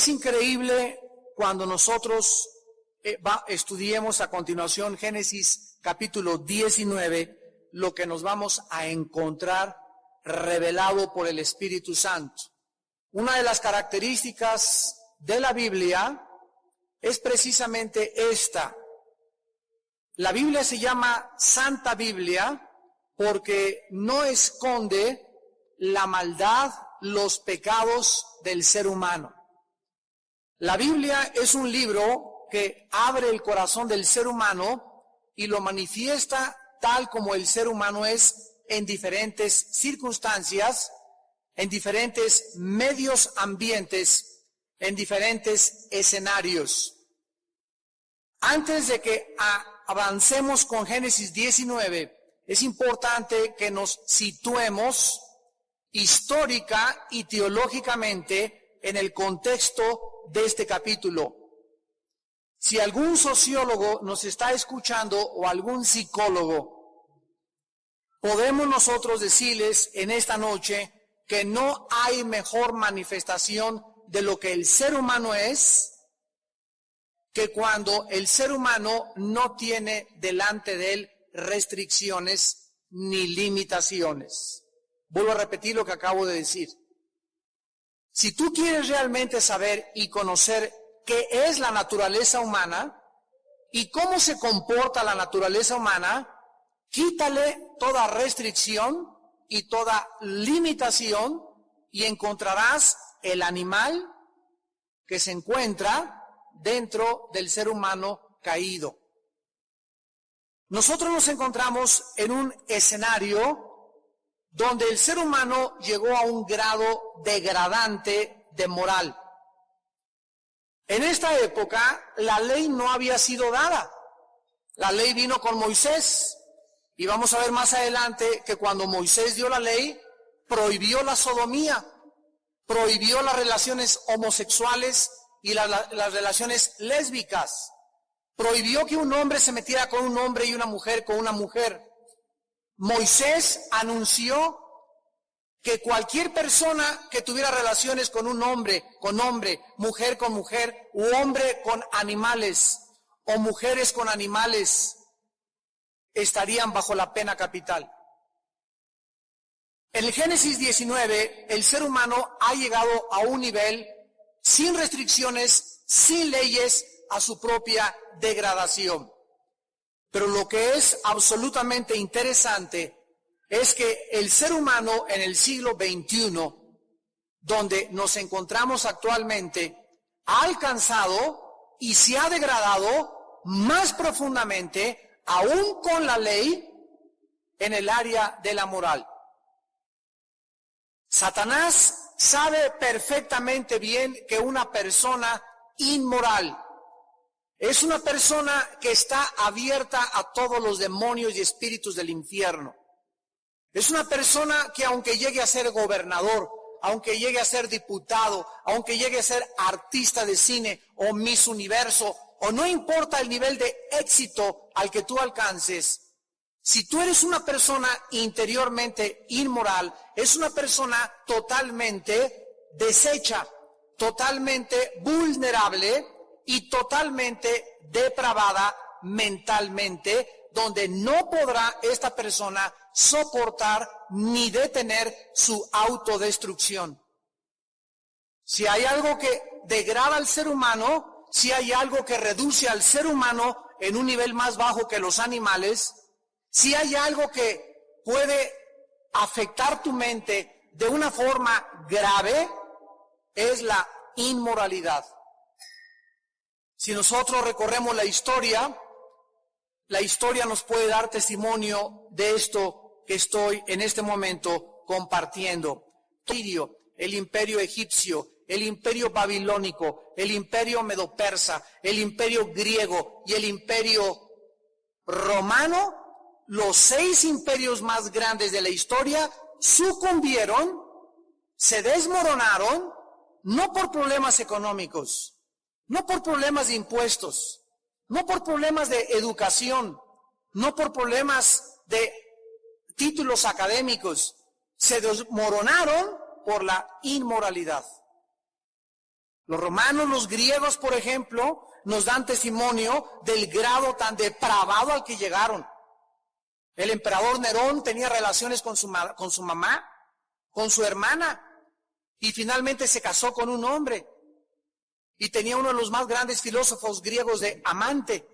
Es increíble cuando nosotros estudiemos a continuación Génesis capítulo 19, lo que nos vamos a encontrar revelado por el Espíritu Santo. Una de las características de la Biblia es precisamente esta. La Biblia se llama Santa Biblia porque no esconde la maldad, los pecados del ser humano. La Biblia es un libro que abre el corazón del ser humano y lo manifiesta tal como el ser humano es en diferentes circunstancias, en diferentes medios ambientes, en diferentes escenarios. Antes de que avancemos con Génesis 19, es importante que nos situemos histórica y teológicamente en el contexto de este capítulo. Si algún sociólogo nos está escuchando o algún psicólogo, podemos nosotros decirles en esta noche que no hay mejor manifestación de lo que el ser humano es que cuando el ser humano no tiene delante de él restricciones ni limitaciones. Vuelvo a repetir lo que acabo de decir. Si tú quieres realmente saber y conocer qué es la naturaleza humana y cómo se comporta la naturaleza humana, quítale toda restricción y toda limitación y encontrarás el animal que se encuentra dentro del ser humano caído. Nosotros nos encontramos en un escenario donde el ser humano llegó a un grado degradante de moral. En esta época la ley no había sido dada. La ley vino con Moisés. Y vamos a ver más adelante que cuando Moisés dio la ley, prohibió la sodomía, prohibió las relaciones homosexuales y las relaciones lésbicas. Prohibió que un hombre se metiera con un hombre y una mujer con una mujer. Moisés anunció que cualquier persona que tuviera relaciones con un hombre, mujer con mujer, u hombre con animales, o mujeres con animales, estarían bajo la pena capital. En el Génesis 19, el ser humano ha llegado a un nivel sin restricciones, sin leyes, a su propia degradación. Pero lo que es absolutamente interesante es que el ser humano en el siglo XXI, donde nos encontramos actualmente, ha alcanzado y se ha degradado más profundamente, aún con la ley, en el área de la moral. Satanás sabe perfectamente bien que una persona inmoral es una persona que está abierta a todos los demonios y espíritus del infierno. Es una persona que aunque llegue a ser gobernador, aunque llegue a ser diputado, aunque llegue a ser artista de cine o Miss Universo, o no importa el nivel de éxito al que tú alcances, si tú eres una persona interiormente inmoral, es una persona totalmente deshecha, totalmente vulnerable y totalmente depravada mentalmente, donde no podrá esta persona soportar ni detener su autodestrucción. Si hay algo que degrada al ser humano, si hay algo que reduce al ser humano en un nivel más bajo que los animales, si hay algo que puede afectar tu mente de una forma grave, es la inmoralidad. Si nosotros recorremos la historia nos puede dar testimonio de esto que estoy en este momento compartiendo. El imperio egipcio, el imperio babilónico, el imperio medo-persa, el imperio griego y el imperio romano, los 6 imperios más grandes de la historia sucumbieron, se desmoronaron, no por problemas económicos, no por problemas de impuestos, no por problemas de educación, no por problemas de títulos académicos, se desmoronaron por la inmoralidad. Los romanos, los griegos, por ejemplo, nos dan testimonio del grado tan depravado al que llegaron. El emperador Nerón tenía relaciones con su mamá, con su hermana, y finalmente se casó con un hombre. Y tenía uno de los más grandes filósofos griegos de amante.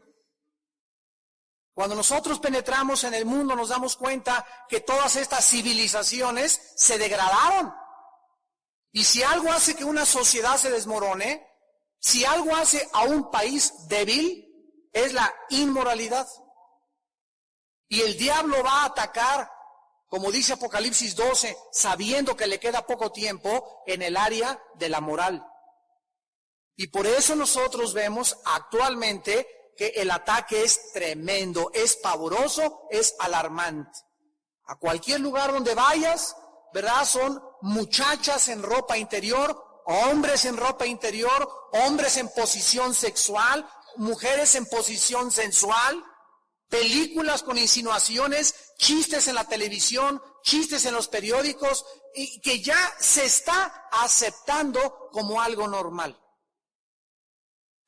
Cuando nosotros penetramos en el mundo nos damos cuenta que todas estas civilizaciones se degradaron. Y si algo hace que una sociedad se desmorone, si algo hace a un país débil, es la inmoralidad. Y el diablo va a atacar, como dice Apocalipsis 12, sabiendo que le queda poco tiempo en el área de la moral. Y por eso nosotros vemos actualmente que el ataque es tremendo, es pavoroso, es alarmante. A cualquier lugar donde vayas, ¿verdad? Son muchachas en ropa interior, hombres en ropa interior, hombres en posición sexual, mujeres en posición sensual, películas con insinuaciones, chistes en la televisión, chistes en los periódicos, y que ya se está aceptando como algo normal.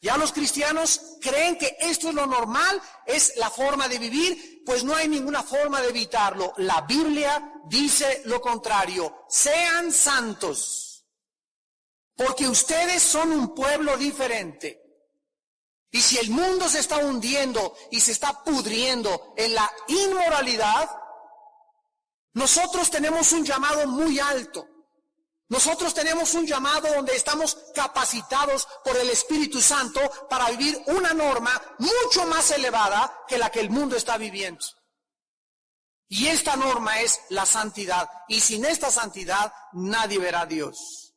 Ya los cristianos creen que esto es lo normal, es la forma de vivir, pues no hay ninguna forma de evitarlo. La Biblia dice lo contrario: sean santos, porque ustedes son un pueblo diferente. Y si el mundo se está hundiendo y se está pudriendo en la inmoralidad, nosotros tenemos un llamado muy alto. Nosotros tenemos un llamado donde estamos capacitados por el Espíritu Santo para vivir una norma mucho más elevada que la que el mundo está viviendo. Y esta norma es la santidad. Y sin esta santidad nadie verá a Dios.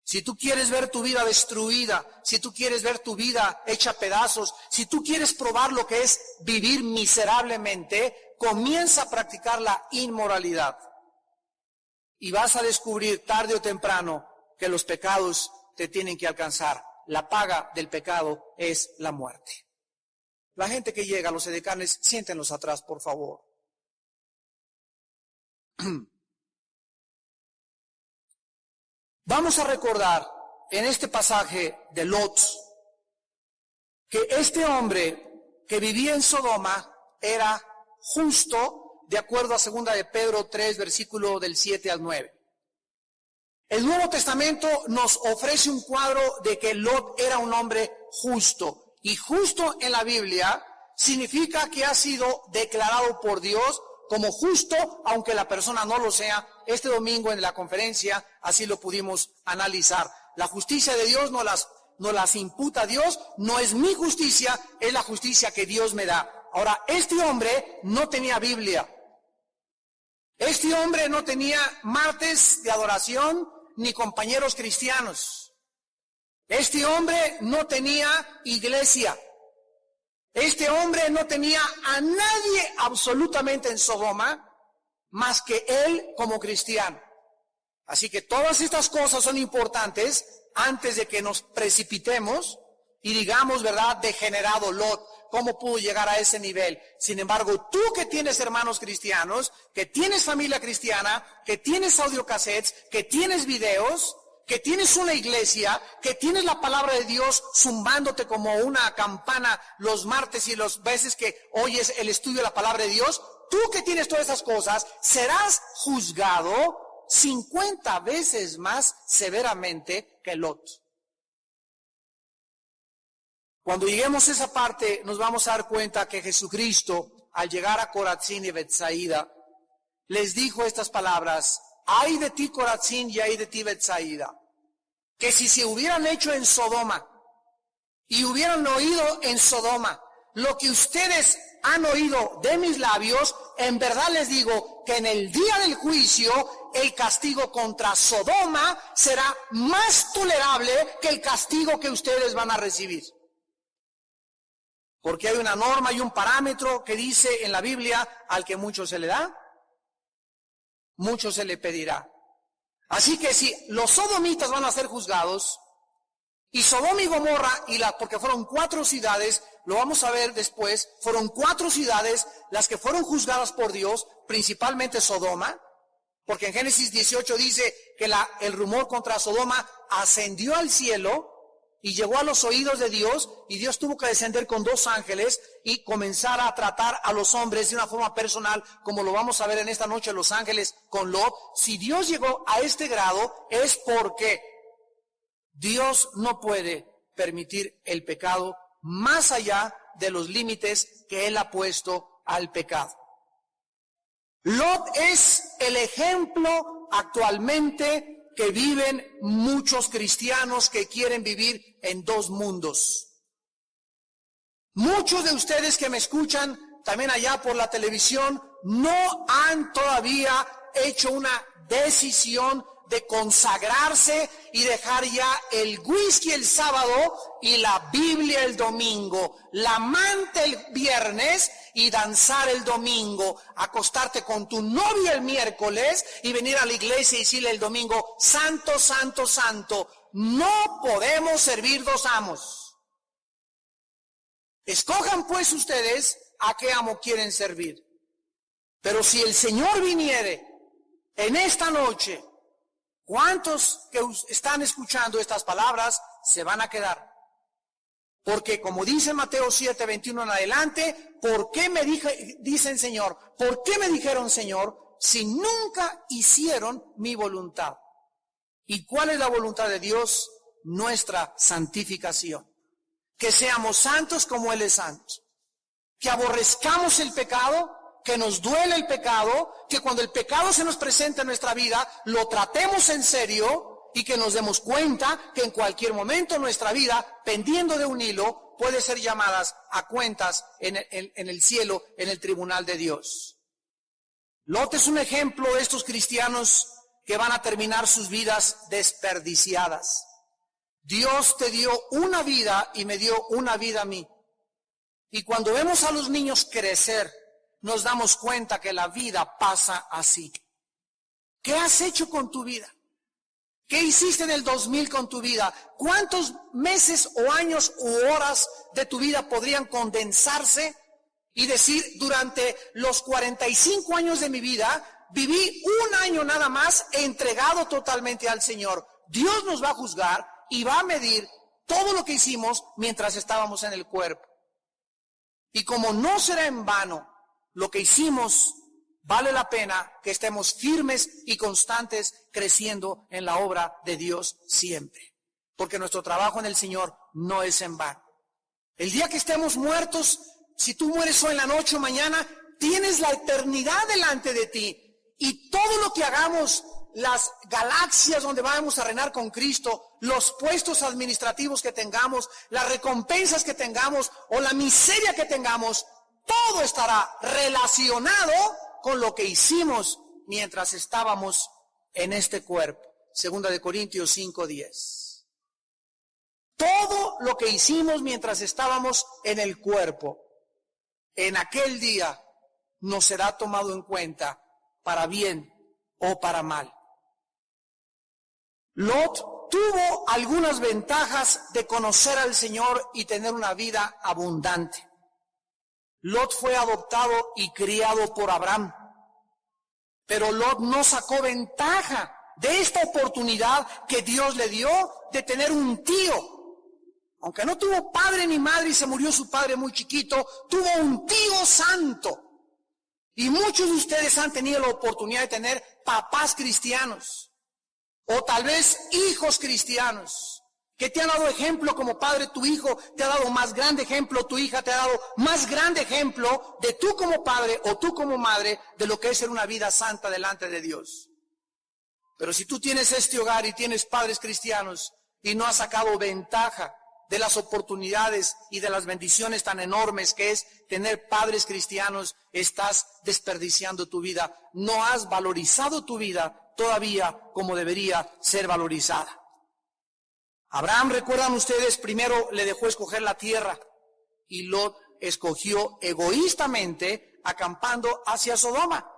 Si tú quieres ver tu vida destruida, si tú quieres ver tu vida hecha pedazos, si tú quieres probar lo que es vivir miserablemente, comienza a practicar la inmoralidad. Y vas a descubrir tarde o temprano que los pecados te tienen que alcanzar. La paga del pecado es la muerte. La gente que llega a los edecanes, siéntenlos atrás, por favor. Vamos a recordar en este pasaje de Lot que este hombre que vivía en Sodoma era justo, de acuerdo a 2 de Pedro 3, versículo del 7 al 9. El Nuevo Testamento nos ofrece un cuadro de que Lot era un hombre justo. Y justo en la Biblia significa que ha sido declarado por Dios como justo, aunque la persona no lo sea. Este domingo en la conferencia así lo pudimos analizar. La justicia de Dios no las imputa a Dios, no es mi justicia, es la justicia que Dios me da. Ahora, este hombre no tenía Biblia. Este hombre no tenía martes de adoración ni compañeros cristianos. Este hombre no tenía iglesia. Este hombre no tenía a nadie absolutamente en Sodoma más que él como cristiano. Así que todas estas cosas son importantes antes de que nos precipitemos y digamos, ¿verdad?, degenerado Lot. ¿Cómo pudo llegar a ese nivel? Sin embargo, tú que tienes hermanos cristianos, que tienes familia cristiana, que tienes audiocassettes, que tienes videos, que tienes una iglesia, que tienes la palabra de Dios zumbándote como una campana los martes y las veces que oyes el estudio de la palabra de Dios, tú que tienes todas esas cosas, serás juzgado 50 veces más severamente que Lot. Cuando lleguemos a esa parte, nos vamos a dar cuenta que Jesucristo, al llegar a Corazín y Betsaida, les dijo estas palabras: ay de ti, Corazín, y ay de ti, Betsaida, que si se hubieran hecho en Sodoma y hubieran oído en Sodoma lo que ustedes han oído de mis labios, en verdad les digo que en el día del juicio el castigo contra Sodoma será más tolerable que el castigo que ustedes van a recibir. Porque hay una norma y un parámetro que dice en la Biblia: al que mucho se le da, mucho se le pedirá. Así que si los sodomitas van a ser juzgados, y Sodoma y Gomorra, porque fueron 4 ciudades, lo vamos a ver después, fueron 4 ciudades las que fueron juzgadas por Dios, principalmente Sodoma, Porque en Génesis 18 dice que el rumor contra Sodoma ascendió al cielo y llegó a los oídos de Dios, y Dios tuvo que descender con 2 ángeles y comenzar a tratar a los hombres de una forma personal, como lo vamos a ver en esta noche los ángeles con Lot. Si Dios llegó a este grado es porque Dios no puede permitir el pecado más allá de los límites que Él ha puesto al pecado. Lot es el ejemplo actualmente que viven muchos cristianos que quieren vivir en 2 mundos. Muchos de ustedes que me escuchan también allá por la televisión no han todavía hecho una decisión de consagrarse y dejar ya el whisky el sábado y la Biblia el domingo, la manta el viernes y danzar el domingo, acostarte con tu novia el miércoles y venir a la iglesia y decirle el domingo, santo, santo, santo. No podemos servir 2 amos. Escojan pues ustedes a qué amo quieren servir. Pero si el Señor viniere en esta noche, ¿cuántos que están escuchando estas palabras se van a quedar? Porque como dice Mateo 7, 21 en adelante, ¿por qué me dicen Señor? ¿Por qué me dijeron Señor si nunca hicieron mi voluntad? ¿Y cuál es la voluntad de Dios? Nuestra santificación. Que seamos santos como Él es santo. Que aborrezcamos el pecado, que nos duele el pecado, que cuando el pecado se nos presenta en nuestra vida, lo tratemos en serio y que nos demos cuenta que en cualquier momento de nuestra vida, pendiendo de un hilo, puede ser llamadas a cuentas en el cielo, en el tribunal de Dios. Lot es un ejemplo de estos cristianos que van a terminar sus vidas desperdiciadas. Dios te dio una vida y me dio una vida a mí. Y cuando vemos a los niños crecer, nos damos cuenta que la vida pasa así. ¿Qué has hecho con tu vida? ¿Qué hiciste en el 2000 con tu vida? ¿Cuántos meses o años u horas de tu vida podrían condensarse y decir, durante los 45 años de mi vida, viví 1 año nada más entregado totalmente al Señor? Dios nos va a juzgar y va a medir todo lo que hicimos mientras estábamos en el cuerpo. Y como no será en vano lo que hicimos, vale la pena que estemos firmes y constantes creciendo en la obra de Dios siempre. Porque nuestro trabajo en el Señor no es en vano. El día que estemos muertos, si tú mueres hoy en la noche o mañana, tienes la eternidad delante de ti. Y todo lo que hagamos, las galaxias donde vamos a reinar con Cristo, los puestos administrativos que tengamos, las recompensas que tengamos o la miseria que tengamos, todo estará relacionado con lo que hicimos mientras estábamos en este cuerpo. 2 Corintios 5:10. Todo lo que hicimos mientras estábamos en el cuerpo, en aquel día nos será tomado en cuenta para bien o para mal. Lot tuvo algunas ventajas de conocer al Señor y tener una vida abundante. Lot fue adoptado y criado por Abraham, pero Lot no sacó ventaja de esta oportunidad que Dios le dio de tener un tío. Aunque no tuvo padre ni madre y se murió su padre muy chiquito, tuvo un tío santo. Y muchos de ustedes han tenido la oportunidad de tener papás cristianos, o tal vez hijos cristianos, que te han dado ejemplo como padre. Tu hijo te ha dado más grande ejemplo, tu hija te ha dado más grande ejemplo de tú como padre o tú como madre de lo que es ser una vida santa delante de Dios. Pero si tú tienes este hogar y tienes padres cristianos y no has sacado ventaja de las oportunidades y de las bendiciones tan enormes que es tener padres cristianos, estás desperdiciando tu vida. No has valorizado tu vida todavía como debería ser valorizada. Abraham, recuerdan ustedes, primero le dejó escoger la tierra y Lot escogió egoístamente acampando hacia Sodoma.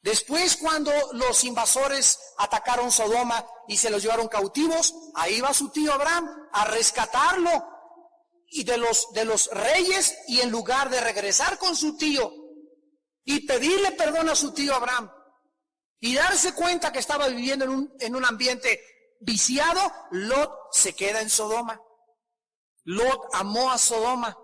Después, cuando los invasores atacaron Sodoma y se los llevaron cautivos, ahí va su tío Abraham a rescatarlo y de los reyes, y en lugar de regresar con su tío y pedirle perdón a su tío Abraham, y darse cuenta que estaba viviendo en un ambiente viciado, Lot se queda en Sodoma. Lot amó a Sodoma.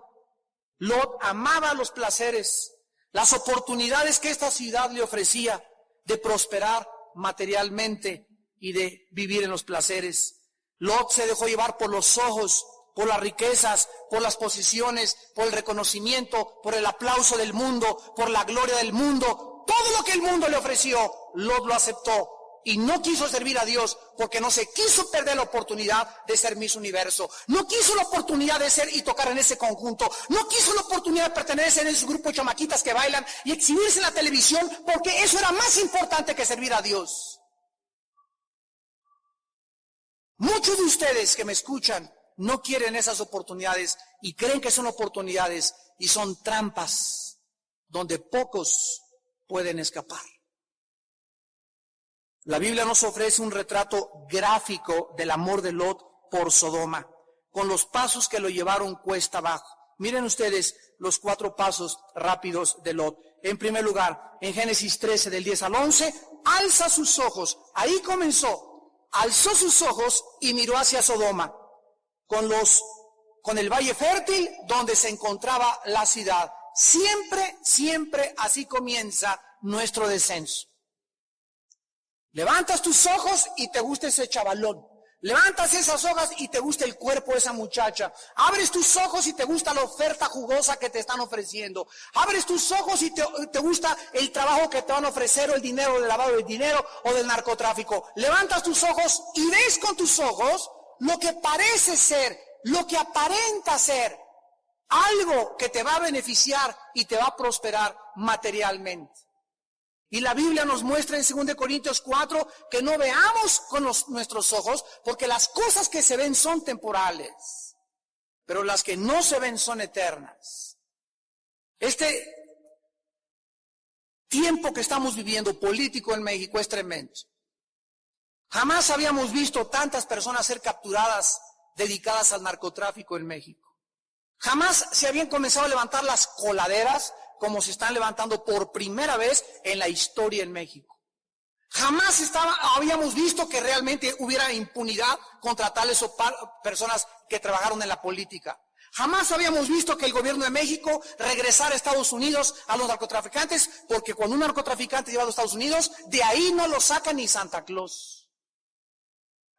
Lot amaba los placeres, las oportunidades que esta ciudad le ofrecía de prosperar materialmente y de vivir en los placeres. Lot se dejó llevar por los ojos, por las riquezas, por las posiciones, por el reconocimiento, por el aplauso del mundo, por la gloria del mundo. Todo lo que el mundo le ofreció, Lot lo aceptó y no quiso servir a Dios porque no se quiso perder la oportunidad de ser Miss Universo. No quiso la oportunidad de ser y tocar en ese conjunto. No quiso la oportunidad de pertenecer en ese grupo de chamaquitas que bailan y exhibirse en la televisión porque eso era más importante que servir a Dios. Muchos de ustedes que me escuchan no quieren esas oportunidades y creen que son oportunidades y son trampas donde pocos pueden escapar. La Biblia nos ofrece un retrato gráfico del amor de Lot por Sodoma, con los pasos que lo llevaron cuesta abajo. Miren ustedes los 4 pasos rápidos de Lot. En primer lugar, en Génesis 13 del 10 al 11, alza sus ojos. Ahí comenzó. Alzó sus ojos y miró hacia Sodoma, con el valle fértil donde se encontraba la ciudad. Siempre así comienza nuestro descenso. Levantas tus ojos y te gusta ese chavalón. Levantas esas hojas y te gusta el cuerpo de esa muchacha. Abres tus ojos y te gusta la oferta jugosa que te están ofreciendo. Abres tus ojos y te gusta el trabajo que te van a ofrecer o el dinero del lavado de dinero o del narcotráfico. Levantas tus ojos y ves con tus ojos lo que parece ser, lo que aparenta ser, algo que te va a beneficiar y te va a prosperar materialmente. Y la Biblia nos muestra en 2 Corintios 4 que no veamos con nuestros ojos, porque las cosas que se ven son temporales, pero las que no se ven son eternas. Este tiempo que estamos viviendo político en México es tremendo. Jamás habíamos visto tantas personas ser capturadas dedicadas al narcotráfico en México. Jamás se habían comenzado a levantar las coladeras como se están levantando por primera vez en la historia en México. Jamás habíamos visto que realmente hubiera impunidad contra tales personas que trabajaron en la política. Jamás habíamos visto que el gobierno de México regresara a Estados Unidos a los narcotraficantes, porque cuando un narcotraficante lleva a los Estados Unidos, de ahí no lo saca ni Santa Claus.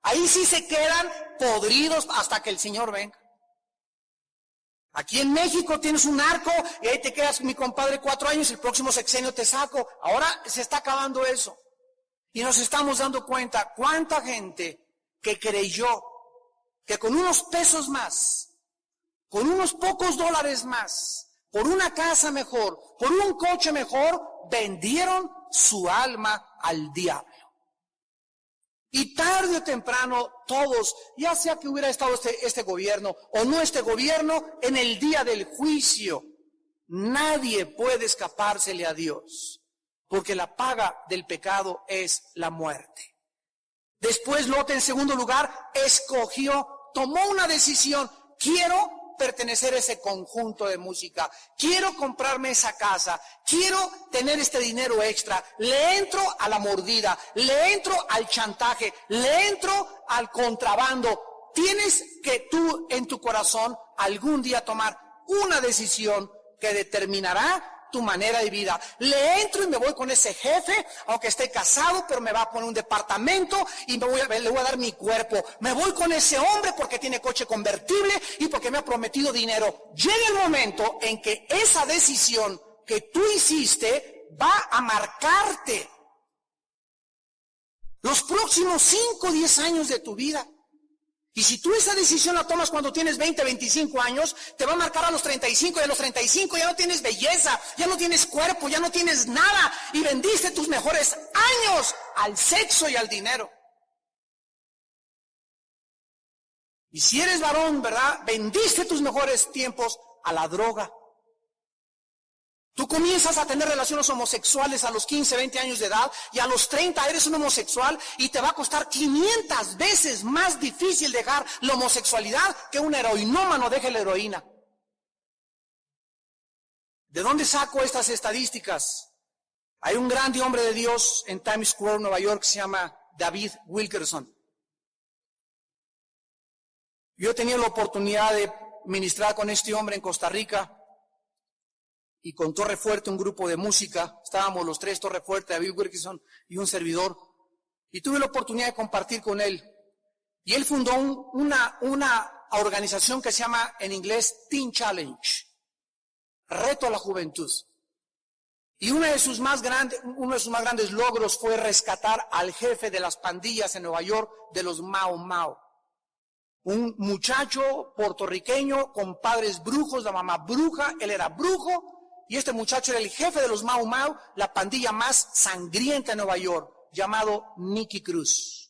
Ahí sí se quedan podridos hasta que el Señor venga. Aquí en México tienes un narco y ahí te quedas, mi compadre, 4 años, el próximo sexenio te saco. Ahora se está acabando eso. Y nos estamos dando cuenta cuánta gente que creyó que con unos pesos más, con unos pocos dólares más, por una casa mejor, por un coche mejor, vendieron su alma al diablo. Y tarde o temprano todos, ya sea que hubiera estado este gobierno o no este gobierno, en el día del juicio, nadie puede escapársele a Dios, porque la paga del pecado es la muerte. Después Lot, en segundo lugar, tomó una decisión: quiero pertenecer a ese conjunto de música, quiero comprarme esa casa, quiero tener este dinero extra, le entro a la mordida, le entro al chantaje, le entro al contrabando. Tienes que tú en tu corazón algún día tomar una decisión que determinará tu manera de vida. Le entro y me voy con ese jefe, aunque esté casado, pero me va a poner un departamento y le voy a dar mi cuerpo. Me voy con ese hombre porque tiene coche convertible y porque me ha prometido dinero. Llega el momento en que esa decisión que tú hiciste va a marcarte los próximos 5 o 10 años de tu vida. Y si tú esa decisión la tomas cuando tienes 20, 25 años, te va a marcar a los 35, y a los 35 ya no tienes belleza, ya no tienes cuerpo, ya no tienes nada, y vendiste tus mejores años al sexo y al dinero. Y si eres varón, ¿verdad? Vendiste tus mejores tiempos a la droga. Tú comienzas a tener relaciones homosexuales a los 15, 20 años de edad y a los 30 eres un homosexual y te va a costar 500 veces más difícil dejar la homosexualidad que un heroinómano deje la heroína. ¿De dónde saco estas estadísticas? Hay un grande hombre de Dios en Times Square, Nueva York, que se llama David Wilkerson. Yo he tenido la oportunidad de ministrar con este hombre en Costa Rica y con Torre Fuerte, un grupo de música. Estábamos los tres, Torre Fuerte, David Wilkerson y un servidor. Y tuve la oportunidad de compartir con él. Y él fundó una organización que se llama en inglés Teen Challenge, Reto a la Juventud. Y uno de sus más grandes logros fue rescatar al jefe de las pandillas en Nueva York, de los Mau Mau. Un muchacho puertorriqueño con padres brujos, la mamá bruja, él era brujo, y este muchacho era el jefe de los Mau Mau, la pandilla más sangrienta en Nueva York, llamado Nicky Cruz.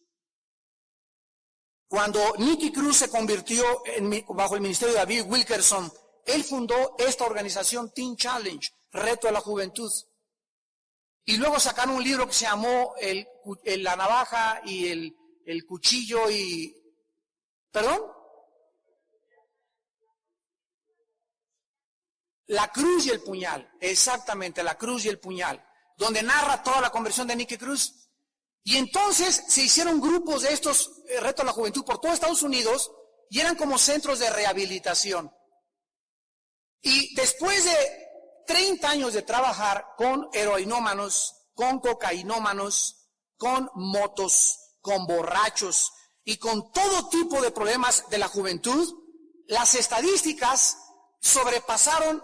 Cuando Nicky Cruz se convirtió bajo el ministerio de David Wilkerson, él fundó esta organización Teen Challenge, Reto a la Juventud. Y luego sacaron un libro que se llamó La navaja y el cuchillo y... ¿Perdón? La cruz y el puñal, exactamente, la cruz y el puñal, donde narra toda la conversión de Nicky Cruz. Y entonces se hicieron grupos de estos Reto a la Juventud por todo Estados Unidos y eran como centros de rehabilitación. Y después de 30 años de trabajar con heroinómanos, con cocainómanos, con motos, con borrachos y con todo tipo de problemas de la juventud, las estadísticas sobrepasaron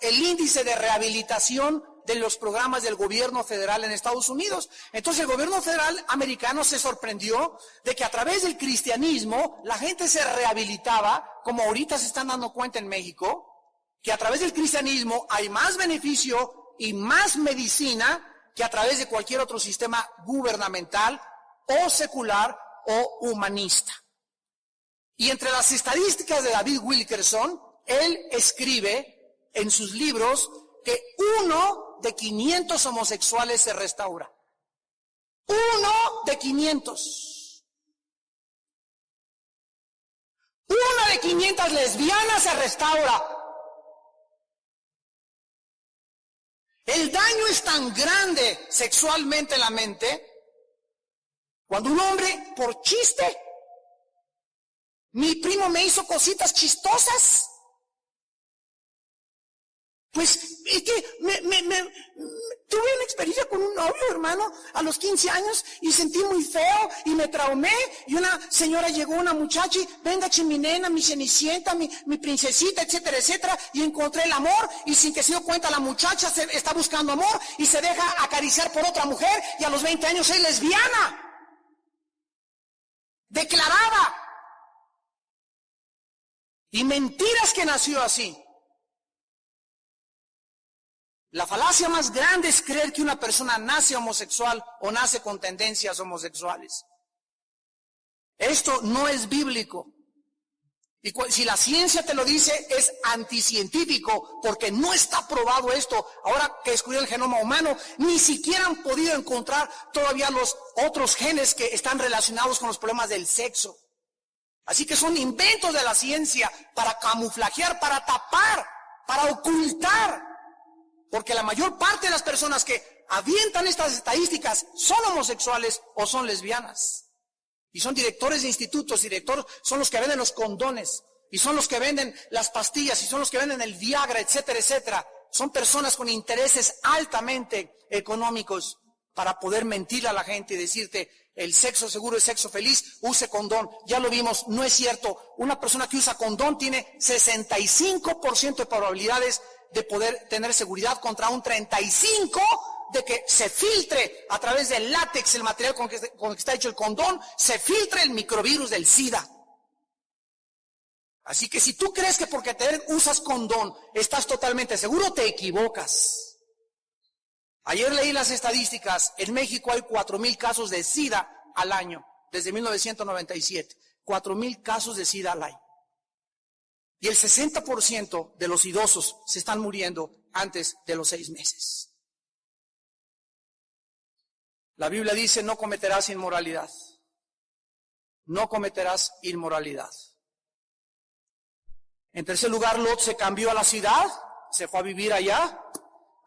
el índice de rehabilitación de los programas del gobierno federal en Estados Unidos. Entonces el gobierno federal americano se sorprendió de que a través del cristianismo la gente se rehabilitaba, como ahorita se están dando cuenta en México, que a través del cristianismo hay más beneficio y más medicina que a través de cualquier otro sistema gubernamental o secular o humanista. Y entre las estadísticas de David Wilkerson, él escribe en sus libros que 1 de 500 homosexuales se restaura. 1 de 500. 1 de 500 lesbianas se restaura. El daño es tan grande sexualmente en la mente, cuando un hombre, por chiste, mi primo me hizo cositas chistosas, pues es que tuve una experiencia con un novio, hermano, a los 15 años y sentí muy feo y me traumé y una señora llegó, una muchacha, y venga mi nena, mi cenicienta, mi princesita, etcétera, etcétera, y encontré el amor y sin que se dio cuenta la muchacha está buscando amor y se deja acariciar por otra mujer y a los 20 años es lesbiana, declarada. Y mentiras que nació así. La falacia más grande es creer que una persona nace homosexual o nace con tendencias homosexuales. Esto no es bíblico. Y si la ciencia te lo dice, es anticientífico, porque no está probado esto. Ahora que descubrieron el genoma humano, ni siquiera han podido encontrar todavía los otros genes que están relacionados con los problemas del sexo. Así que son inventos de la ciencia para camuflajear, para tapar, para ocultar. Porque la mayor parte de las personas que avientan estas estadísticas son homosexuales o son lesbianas. Y son directores de institutos, son los que venden los condones, y son los que venden las pastillas, y son los que venden el Viagra, etcétera, etcétera. Son personas con intereses altamente económicos para poder mentir a la gente y decirte, el sexo seguro es sexo feliz, use condón. Ya lo vimos, no es cierto. Una persona que usa condón tiene 65% de probabilidades de poder tener seguridad contra un 35% de que se filtre a través del látex, el material con el que está hecho el condón, se filtre el microvirus del SIDA. Así que si tú crees que porque usas condón estás totalmente seguro, te equivocas. Ayer leí las estadísticas, en México hay 4,000 casos de SIDA al año, desde 1997, 4,000 casos de SIDA al año. Y el 60% de los idosos se están muriendo antes de los 6 meses. La Biblia dice, no cometerás inmoralidad. No cometerás inmoralidad. En tercer lugar, Lot se cambió a la ciudad, se fue a vivir allá.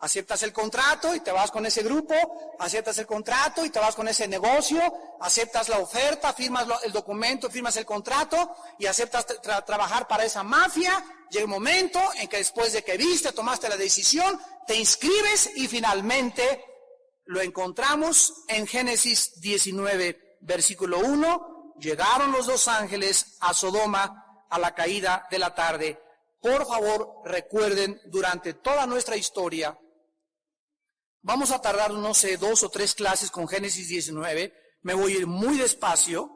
Aceptas el contrato y te vas con ese grupo, aceptas el contrato y te vas con ese negocio, aceptas la oferta, firmas el documento, firmas el contrato y aceptas trabajar para esa mafia. Llega un momento en que después de que viste, tomaste la decisión, te inscribes y finalmente lo encontramos en Génesis 19, versículo 1. Llegaron los dos ángeles a Sodoma a la caída de la tarde. Por favor, recuerden, durante toda nuestra historia, vamos a tardar, no sé, 2 o 3 clases con Génesis 19. Me voy a ir muy despacio,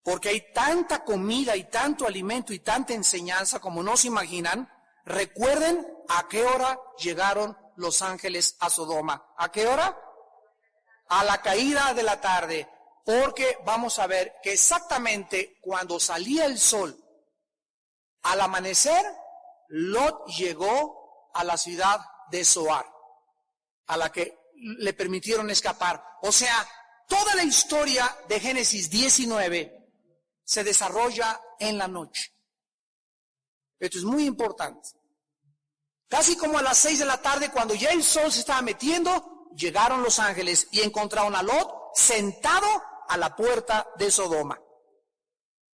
porque hay tanta comida y tanto alimento y tanta enseñanza como no se imaginan. Recuerden a qué hora llegaron los ángeles a Sodoma. ¿A qué hora? A la caída de la tarde, porque vamos a ver que exactamente cuando salía el sol, al amanecer, Lot llegó a la ciudad de Zoar, a la que le permitieron escapar. O sea, toda la historia de Génesis 19 se desarrolla en la noche. Esto es muy importante. Casi como a las 6 de la tarde, cuando ya el sol se estaba metiendo, llegaron los ángeles y encontraron a Lot sentado a la puerta de Sodoma.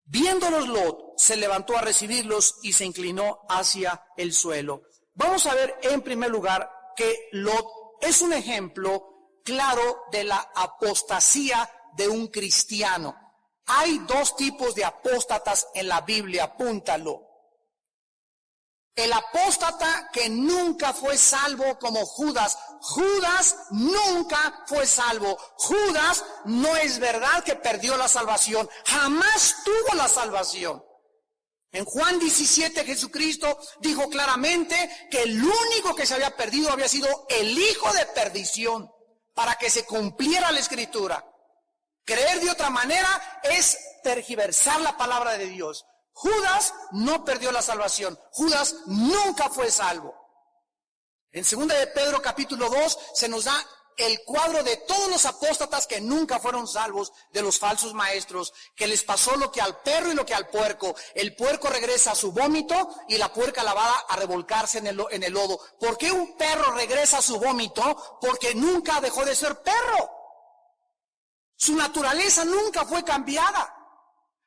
Viéndolos, Lot se levantó a recibirlos y se inclinó hacia el suelo. Vamos a ver en primer lugar que Lot es un ejemplo claro de la apostasía de un cristiano. Hay 2 tipos de apóstatas en la Biblia, apúntalo. El apóstata que nunca fue salvo como Judas. Judas nunca fue salvo. Judas no es verdad que perdió la salvación. Jamás tuvo la salvación. En Juan 17 Jesucristo dijo claramente que el único que se había perdido había sido el hijo de perdición, para que se cumpliera la escritura. Creer de otra manera es tergiversar la palabra de Dios. Judas no perdió la salvación. Judas nunca fue salvo. En 2 de Pedro capítulo 2 se nos da el cuadro de todos los apóstatas que nunca fueron salvos, de los falsos maestros, que les pasó lo que al perro y lo que al puerco. El puerco regresa a su vómito y la puerca la va a revolcarse en el lodo. ¿Por qué un perro regresa a su vómito? Porque nunca dejó de ser perro. Su naturaleza nunca fue cambiada.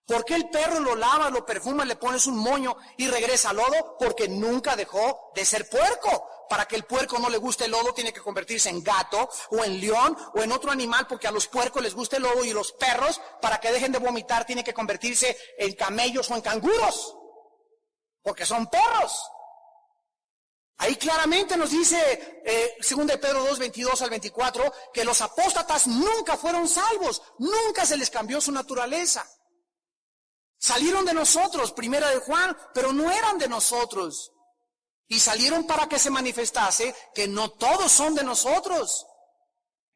¿Por qué el perro lo lava, lo perfuma, le pones un moño y regresa al lodo? Porque nunca dejó de ser puerco. Para que el puerco no le guste el lodo, tiene que convertirse en gato o en león o en otro animal, porque a los puercos les gusta el lodo, y los perros, para que dejen de vomitar, tienen que convertirse en camellos o en canguros, porque son perros. Ahí claramente nos dice 2 de Pedro 2, 22 al 24, que los apóstatas nunca fueron salvos, nunca se les cambió su naturaleza. Salieron de nosotros, 1 de Juan, pero no eran de nosotros. Y salieron para que se manifestase que no todos son de nosotros.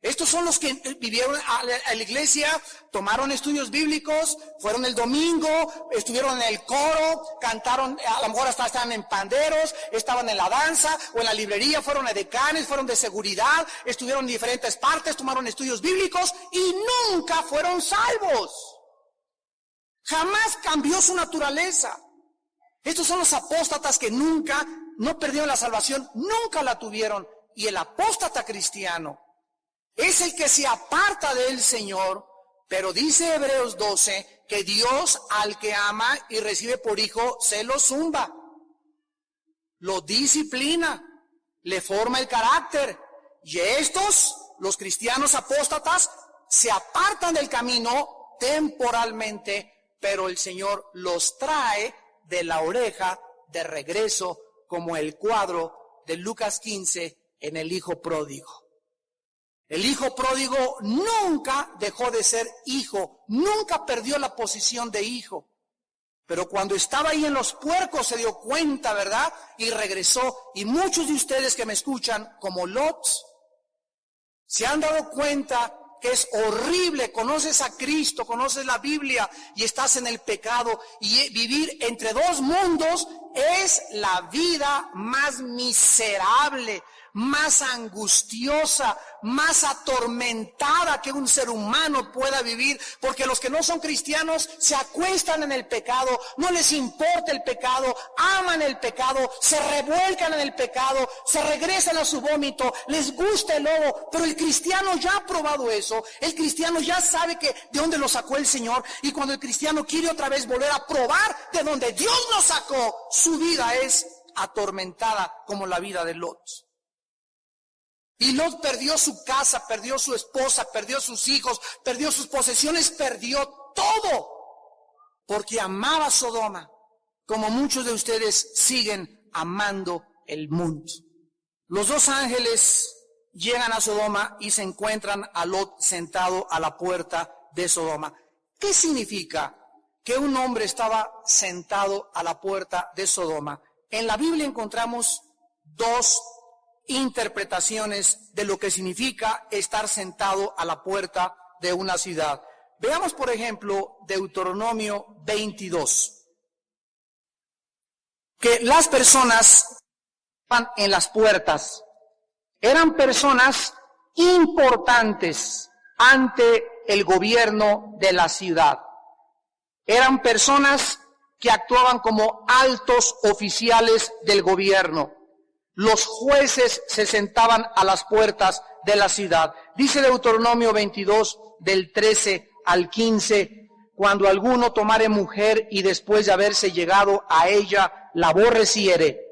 Estos son los que vivieron a la iglesia, tomaron estudios bíblicos, fueron el domingo, estuvieron en el coro, cantaron, a lo mejor hasta estaban en panderos, estaban en la danza o en la librería, fueron edecanes, fueron de seguridad, estuvieron en diferentes partes, tomaron estudios bíblicos y nunca fueron salvos. Jamás cambió su naturaleza. Estos son los apóstatas que nunca, no perdieron la salvación, nunca la tuvieron. Y el apóstata cristiano es el que se aparta del Señor, pero dice Hebreos 12 que Dios al que ama y recibe por hijo se lo zumba, lo disciplina, le forma el carácter. Y estos, los cristianos apóstatas, se apartan del camino temporalmente, pero el Señor los trae de la oreja de regreso, como el cuadro de Lucas 15 en el hijo pródigo. El hijo pródigo nunca dejó de ser hijo, nunca perdió la posición de hijo. Pero cuando estaba ahí en los puercos se dio cuenta, ¿verdad? Y regresó. Y muchos de ustedes que me escuchan, como Lot, se han dado cuenta que es horrible. Conoces a Cristo, conoces la Biblia y estás en el pecado. Y vivir entre 2 mundos es la vida más miserable, más angustiosa, más atormentada que un ser humano pueda vivir, porque los que no son cristianos se acuestan en el pecado, no les importa el pecado, aman el pecado, se revuelcan en el pecado, se regresan a su vómito, les gusta el lobo, pero el cristiano ya ha probado eso, el cristiano ya sabe que de dónde lo sacó el Señor, y cuando el cristiano quiere otra vez volver a probar de donde Dios lo sacó, su vida es atormentada como la vida de Lot. Y Lot perdió su casa, perdió su esposa, perdió sus hijos, perdió sus posesiones, perdió todo, porque amaba Sodoma, como muchos de ustedes siguen amando el mundo. Los dos ángeles llegan a Sodoma y se encuentran a Lot sentado a la puerta de Sodoma. ¿Qué significa que un hombre estaba sentado a la puerta de Sodoma? En la Biblia encontramos dos interpretaciones de lo que significa estar sentado a la puerta de una ciudad. Veamos, por ejemplo, Deuteronomio 22. Que las personas en las puertas eran personas importantes ante el gobierno de la ciudad. Eran personas que actuaban como altos oficiales del gobierno. Los jueces se sentaban a las puertas de la ciudad. Dice Deuteronomio 22, del 13 al 15, cuando alguno tomare mujer y después de haberse llegado a ella la aborreciere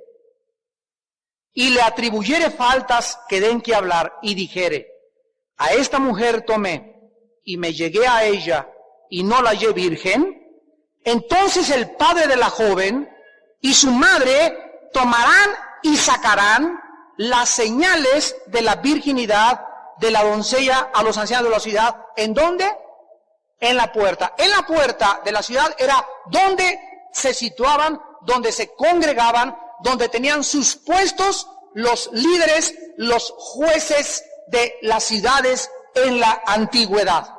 y le atribuyere faltas que den que hablar y dijere, a esta mujer tomé y me llegué a ella y no la hallé virgen, entonces el padre de la joven y su madre tomarán y sacarán las señales de la virginidad de la doncella a los ancianos de la ciudad. ¿En dónde? En la puerta. En la puerta de la ciudad era donde se situaban, donde se congregaban, donde tenían sus puestos los líderes, los jueces de las ciudades en la antigüedad.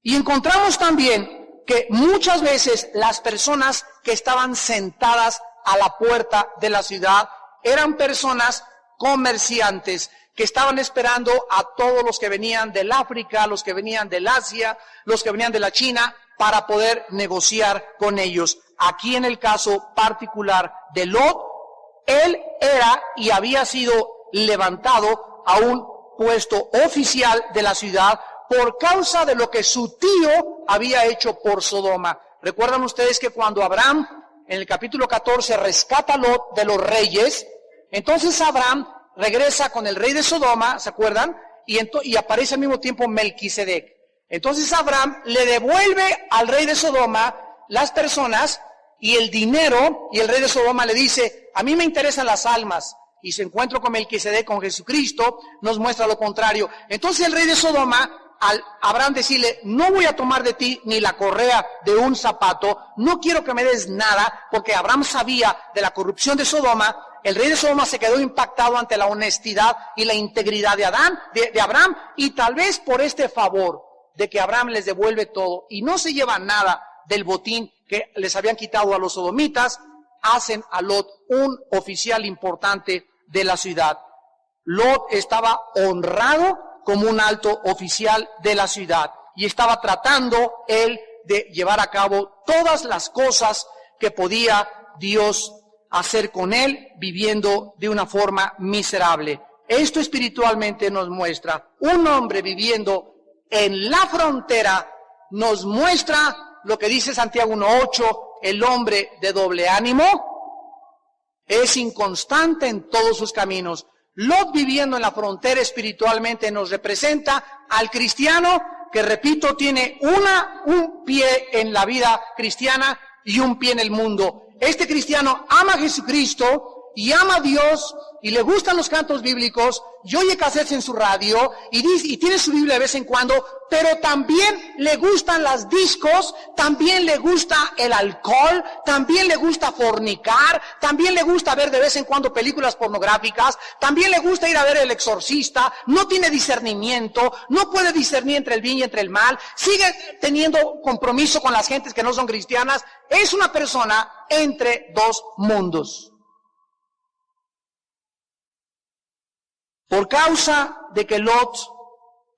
Y encontramos también que muchas veces las personas que estaban sentadas a la puerta de la ciudad eran personas comerciantes que estaban esperando a todos los que venían del África, los que venían del Asia, los que venían de la China, para poder negociar con ellos. Aquí en el caso particular de Lot, él era y había sido levantado a un puesto oficial de la ciudad por causa de lo que su tío había hecho por Sodoma. ¿Recuerdan ustedes que cuando Abraham, en el capítulo 14, rescata a Lot de los reyes, entonces Abraham regresa con el rey de Sodoma, ¿se acuerdan? Y aparece al mismo tiempo Melquisedec. Entonces Abraham le devuelve al rey de Sodoma las personas y el dinero, y el rey de Sodoma le dice, a mí me interesan las almas, y su encuentro con Melquisedec, con Jesucristo, nos muestra lo contrario. Entonces el rey de Sodoma, al Abraham decirle, no voy a tomar de ti ni la correa de un zapato, no quiero que me des nada, porque Abraham sabía de la corrupción de Sodoma. El rey de Sodoma se quedó impactado ante la honestidad y la integridad de Abraham, y tal vez por este favor de que Abraham les devuelve todo y no se lleva nada del botín que les habían quitado a los sodomitas, hacen a Lot un oficial importante de la ciudad. Lot estaba honrado como un alto oficial de la ciudad y estaba tratando él de llevar a cabo todas las cosas que podía Dios hacer con él, viviendo de una forma miserable. Esto espiritualmente nos muestra un hombre viviendo en la frontera, nos muestra lo que dice Santiago 1:8, el hombre de doble ánimo es inconstante en todos sus caminos. Lot viviendo en la frontera espiritualmente nos representa al cristiano que, repito, tiene un pie en la vida cristiana y un pie en el mundo. Este cristiano ama a Jesucristo y ama a Dios y le gustan los cantos bíblicos y oye cassettes en su radio y tiene su Biblia de vez en cuando, pero también le gustan las discos, también le gusta el alcohol, también le gusta fornicar, también le gusta ver de vez en cuando películas pornográficas, también le gusta ir a ver El Exorcista, no tiene discernimiento, no puede discernir entre el bien y entre el mal, sigue teniendo compromiso con las gentes que no son cristianas, es una persona entre dos mundos. Por causa de que Lot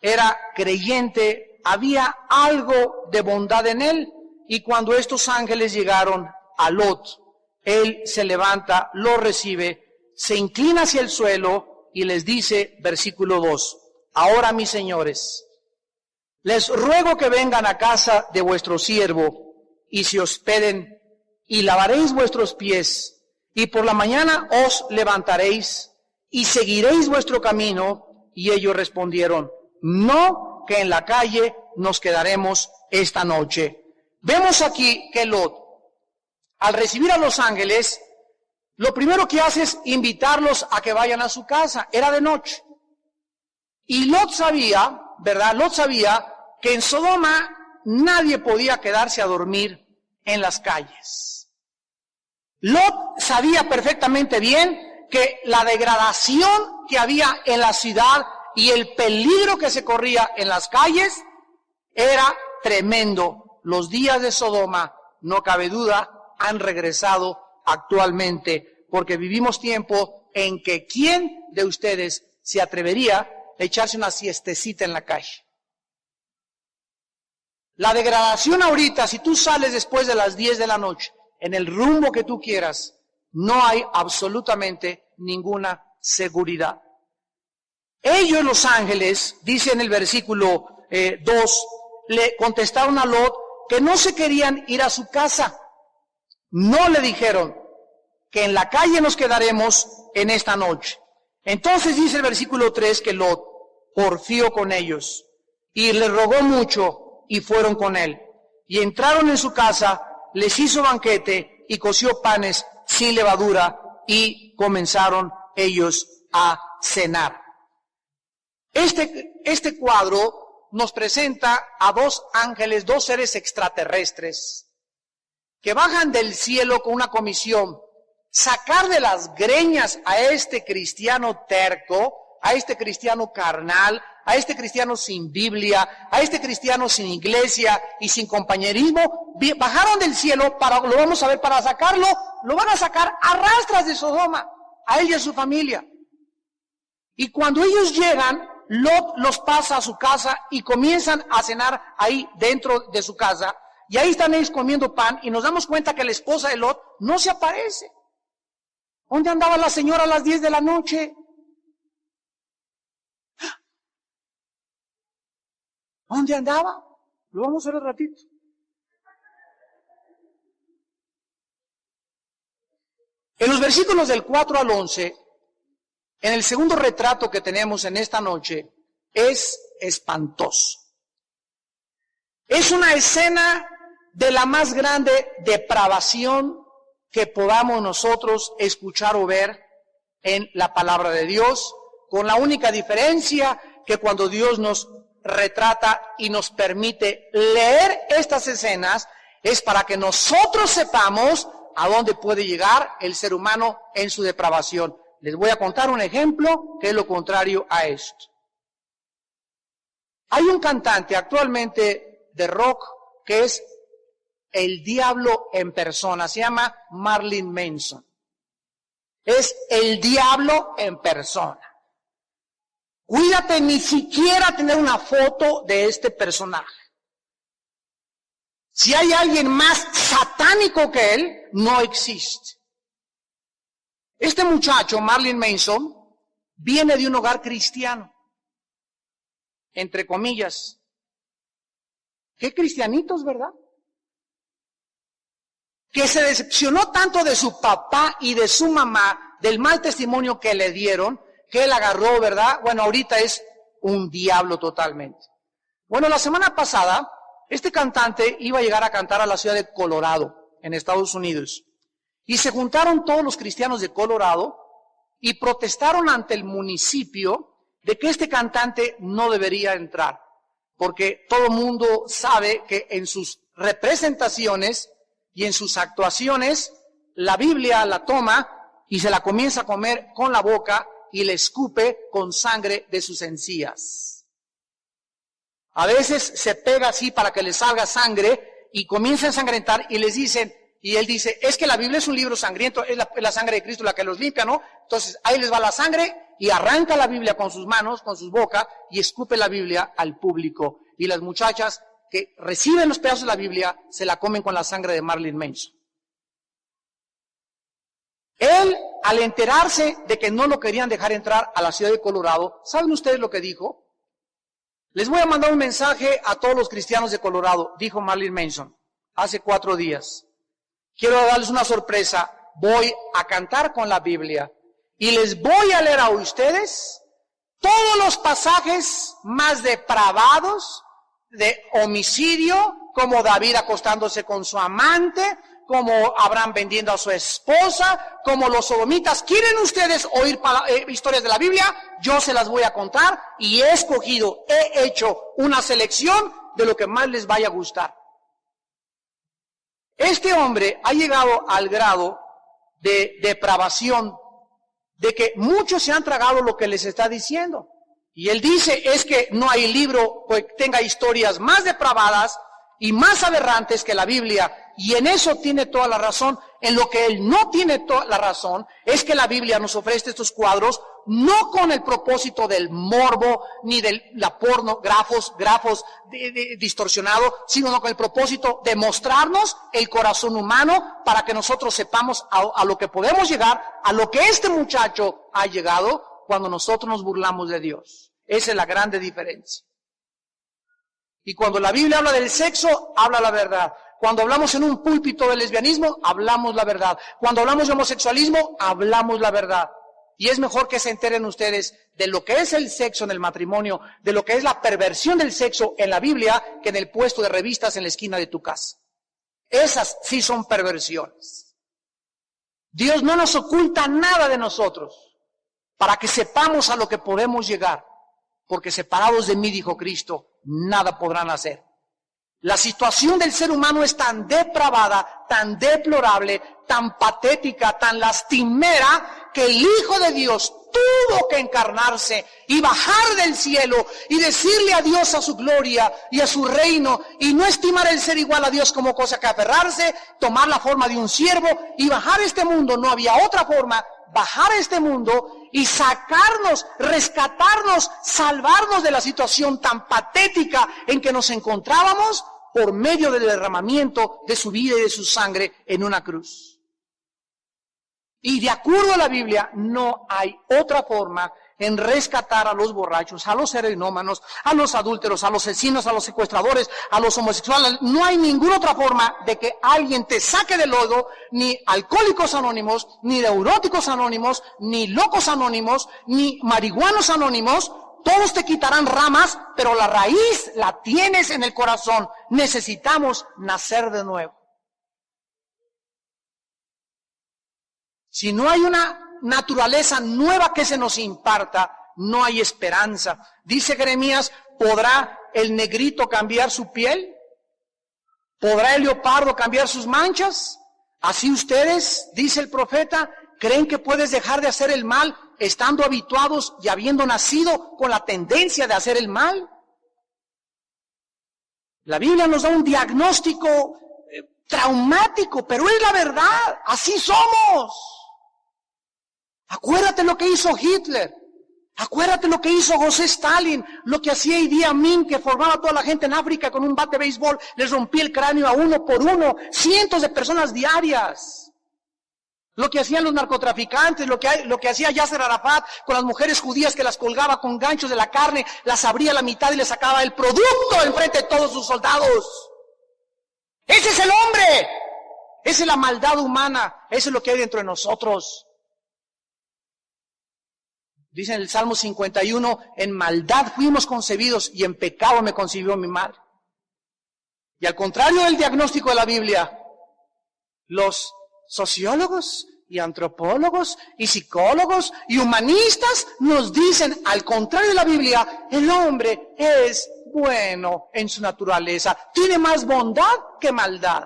era creyente, había algo de bondad en él. Y cuando estos ángeles llegaron a Lot, él se levanta, lo recibe, se inclina hacia el suelo y les dice, versículo 2, ahora mis señores, les ruego que vengan a casa de vuestro siervo y se hospeden y lavaréis vuestros pies y por la mañana os levantaréis y seguiréis vuestro camino. Y ellos respondieron, no, que en la calle nos quedaremos esta noche. Vemos aquí que Lot, al recibir a los ángeles, lo primero que hace es invitarlos a que vayan a su casa. Era de noche. Y Lot sabía, ¿verdad? Lot sabía que en Sodoma nadie podía quedarse a dormir en las calles. Lot sabía perfectamente bien que la degradación que había en la ciudad y el peligro que se corría en las calles era tremendo. Los días de Sodoma, no cabe duda, han regresado actualmente, porque vivimos tiempo en que ¿quién de ustedes se atrevería a echarse una siestecita en la calle? La degradación ahorita, si tú sales después de las 10 de la noche, en el rumbo que tú quieras, no hay absolutamente ninguna seguridad. Ellos, los ángeles, dice en el versículo 2, le contestaron a Lot que no se querían ir a su casa. No le dijeron que en la calle nos quedaremos en esta noche. Entonces dice el versículo 3 que Lot porfió con ellos y le rogó mucho y fueron con él. Y entraron en su casa, les hizo banquete y coció panes sin levadura y comenzaron ellos a cenar. Este cuadro nos presenta a dos ángeles, dos seres extraterrestres, que bajan del cielo con una comisión, sacar de las greñas a este cristiano terco, a este cristiano carnal, a este cristiano sin Biblia, a este cristiano sin iglesia y sin compañerismo. Bajaron del cielo, lo vamos a ver, para sacarlo, lo van a sacar a rastras de Sodoma, a él y a su familia. Y cuando ellos llegan, Lot los pasa a su casa y comienzan a cenar ahí dentro de su casa. Y ahí están ellos comiendo pan y nos damos cuenta que la esposa de Lot no se aparece. ¿Dónde andaba la señora a las 10 de la noche? ¿Dónde andaba? Lo vamos a ver un ratito. En los versículos del 4 al 11, en el segundo retrato que tenemos en esta noche, es espantoso. Es una escena de la más grande depravación que podamos nosotros escuchar o ver en la palabra de Dios, con la única diferencia que cuando Dios nos retrata y nos permite leer estas escenas, es para que nosotros sepamos a dónde puede llegar el ser humano en su depravación. Les voy a contar un ejemplo que es lo contrario a esto. Hay un cantante actualmente de rock que es el diablo en persona, se llama Marilyn Manson. Es el diablo en persona. Cuídate ni siquiera tener una foto de este personaje. Si hay alguien más satánico que él, no existe. Este muchacho, Marilyn Manson, viene de un hogar cristiano, entre comillas. Qué cristianitos, ¿verdad? Que se decepcionó tanto de su papá y de su mamá, del mal testimonio que le dieron, que él agarró, ¿verdad? Bueno, ahorita es un diablo totalmente. Bueno, la semana pasada, este cantante iba a llegar a cantar a la ciudad de Colorado, en Estados Unidos. Y se juntaron todos los cristianos de Colorado y protestaron ante el municipio de que este cantante no debería entrar. Porque todo el mundo sabe que en sus representaciones y en sus actuaciones, la Biblia la toma y se la comienza a comer con la boca y le escupe con sangre de sus encías. A veces se pega así para que le salga sangre y comienza a ensangrentar y les dicen, y él dice, es que la Biblia es un libro sangriento, es la sangre de Cristo la que los limpia, ¿no? Entonces ahí les va la sangre y arranca la Biblia con sus manos, con sus bocas, y escupe la Biblia al público. Y las muchachas que reciben los pedazos de la Biblia se la comen con la sangre de Marilyn Manson. Él, al enterarse de que no lo querían dejar entrar a la ciudad de Colorado, ¿saben ustedes lo que dijo? Les voy a mandar un mensaje a todos los cristianos de Colorado, dijo Marilyn Manson, hace 4 días. Quiero darles una sorpresa, voy a cantar con la Biblia y les voy a leer a ustedes todos los pasajes más depravados de homicidio, como David acostándose con su amante, como Abraham vendiendo a su esposa, como los sodomitas. ¿Quieren ustedes oír historias de la Biblia? Yo se las voy a contar y he hecho una selección de lo que más les vaya a gustar. Este hombre ha llegado al grado de depravación de que muchos se han tragado lo que les está diciendo. Y él dice, es que no hay libro que tenga historias más depravadas y más aberrantes que la Biblia. Y en eso tiene toda la razón. En lo que él no tiene toda la razón es que la Biblia nos ofrece estos cuadros no con el propósito del morbo ni de la porno, grafos distorsionados, sino con el propósito de mostrarnos el corazón humano para que nosotros sepamos a lo que podemos llegar, a lo que este muchacho ha llegado cuando nosotros nos burlamos de Dios. Esa es la grande diferencia. Y cuando la Biblia habla del sexo, habla la verdad. Cuando hablamos en un púlpito de lesbianismo, hablamos la verdad. Cuando hablamos de homosexualismo, hablamos la verdad. Y es mejor que se enteren ustedes de lo que es el sexo en el matrimonio, de lo que es la perversión del sexo en la Biblia, que en el puesto de revistas en la esquina de tu casa. Esas sí son perversiones. Dios no nos oculta nada de nosotros, para que sepamos a lo que podemos llegar. Porque separados de mí, dijo Cristo, nada podrán hacer. La situación del ser humano es tan depravada, tan deplorable, tan patética, tan lastimera, que el Hijo de Dios tuvo que encarnarse y bajar del cielo y decirle adiós a su gloria y a su reino y no estimar el ser igual a Dios como cosa que aferrarse, tomar la forma de un siervo y bajar a este mundo. No había otra forma, bajar a este mundo y sacarnos, rescatarnos, salvarnos de la situación tan patética en que nos encontrábamos por medio del derramamiento de su vida y de su sangre en una cruz. Y de acuerdo a la Biblia, no hay otra forma en rescatar a los borrachos, a los heroinómanos, a los adúlteros, a los asesinos, a los secuestradores, a los homosexuales. No hay ninguna otra forma de que alguien te saque del lodo, ni Alcohólicos Anónimos, ni Neuróticos Anónimos, ni Locos Anónimos, ni Marihuanos Anónimos. Todos te quitarán ramas, pero la raíz la tienes en el corazón. Necesitamos nacer de nuevo. Si no hay una naturaleza nueva que se nos imparta, no hay esperanza. Dice Jeremías, ¿podrá el negrito cambiar su piel? ¿Podrá el leopardo cambiar sus manchas? Así ustedes, dice el profeta, ¿creen que puedes dejar de hacer el mal estando habituados y habiendo nacido con la tendencia de hacer el mal? La Biblia nos da un diagnóstico traumático, pero es la verdad, así somos. Acuérdate lo que hizo Hitler, acuérdate lo que hizo José Stalin, lo que hacía Idi Amin, que formaba a toda la gente en África con un bate de béisbol, les rompía el cráneo a uno por uno, cientos de personas diarias. Lo que hacían los narcotraficantes, lo que hacía Yasser Arafat con las mujeres judías que las colgaba con ganchos de la carne, las abría a la mitad y les sacaba el producto enfrente de todos sus soldados. Ese es el hombre, esa es la maldad humana, eso es lo que hay dentro de nosotros. Dice en el Salmo 51, en maldad fuimos concebidos y en pecado me concibió mi madre. Y al contrario del diagnóstico de la Biblia, los sociólogos y antropólogos y psicólogos y humanistas nos dicen, al contrario de la Biblia, el hombre es bueno en su naturaleza, tiene más bondad que maldad.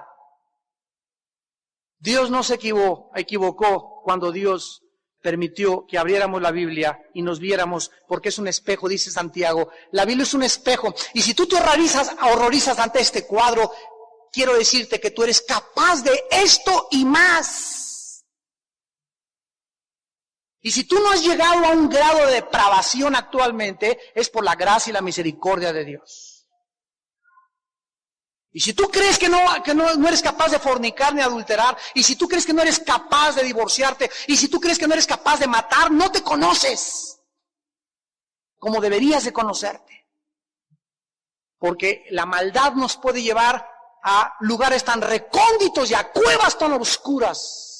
Dios no se equivocó cuando Dios permitió que abriéramos la Biblia y nos viéramos, porque es un espejo, dice Santiago. La Biblia es un espejo, y si tú te horrorizas ante este cuadro, quiero decirte que tú eres capaz de esto y más. Y si tú no has llegado a un grado de depravación actualmente, es por la gracia y la misericordia de Dios. Y si tú crees que no eres capaz de fornicar ni adulterar, y si tú crees que no eres capaz de divorciarte, y si tú crees que no eres capaz de matar, no te conoces como deberías de conocerte. Porque la maldad nos puede llevar a lugares tan recónditos y a cuevas tan oscuras,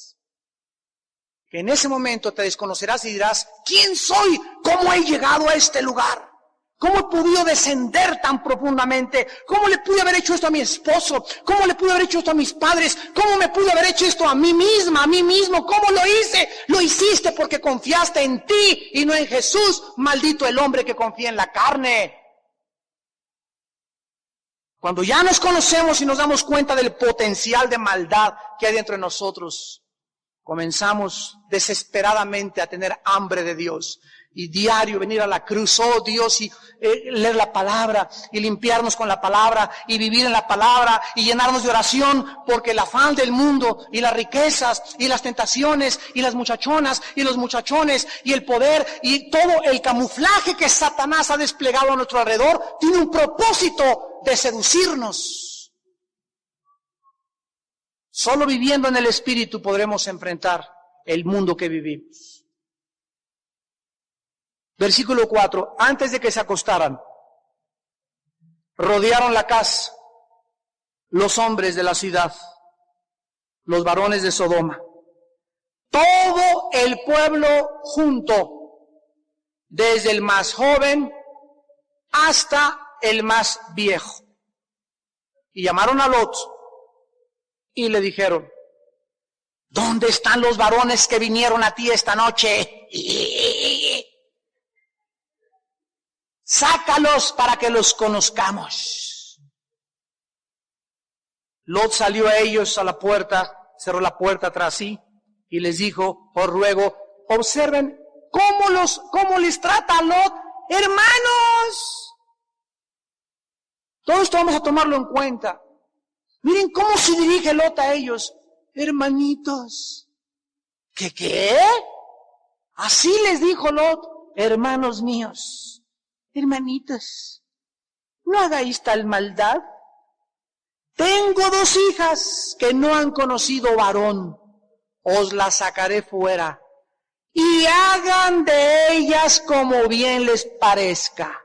que en ese momento te desconocerás y dirás, ¿quién soy? ¿Cómo he llegado a este lugar? ¿Cómo he podido descender tan profundamente? ¿Cómo le pude haber hecho esto a mi esposo? ¿Cómo le pude haber hecho esto a mis padres? ¿Cómo me pude haber hecho esto a mí misma, a mí mismo? ¿Cómo lo hice? Lo hiciste porque confiaste en ti y no en Jesús. Maldito el hombre que confía en la carne. Cuando ya nos conocemos y nos damos cuenta del potencial de maldad que hay dentro de nosotros, comenzamos desesperadamente a tener hambre de Dios y diario venir a la cruz, oh Dios, y leer la palabra y limpiarnos con la palabra y vivir en la palabra y llenarnos de oración, porque el afán del mundo y las riquezas y las tentaciones y las muchachonas y los muchachones y el poder y todo el camuflaje que Satanás ha desplegado a nuestro alrededor tiene un propósito de seducirnos. Solo viviendo en el Espíritu podremos enfrentar el mundo que vivimos. Versículo 4. Antes de que se acostaran, rodearon la casa los hombres de la ciudad, los varones de Sodoma. Todo el pueblo junto, desde el más joven hasta el más viejo. Y llamaron a Lot. Y le dijeron, ¿dónde están los varones que vinieron a ti esta noche? Sácalos para que los conozcamos. Lot salió a ellos a la puerta, cerró la puerta tras sí y les dijo, os ruego, observen cómo les trata a Lot, hermanos. Todo esto vamos a tomarlo en cuenta. Miren cómo se dirige Lot a ellos. Hermanitos. ¿Qué? Así les dijo Lot, hermanos míos, hermanitos, no hagáis tal maldad. Tengo 2 hijas que no han conocido varón. Os las sacaré fuera y hagan de ellas como bien les parezca.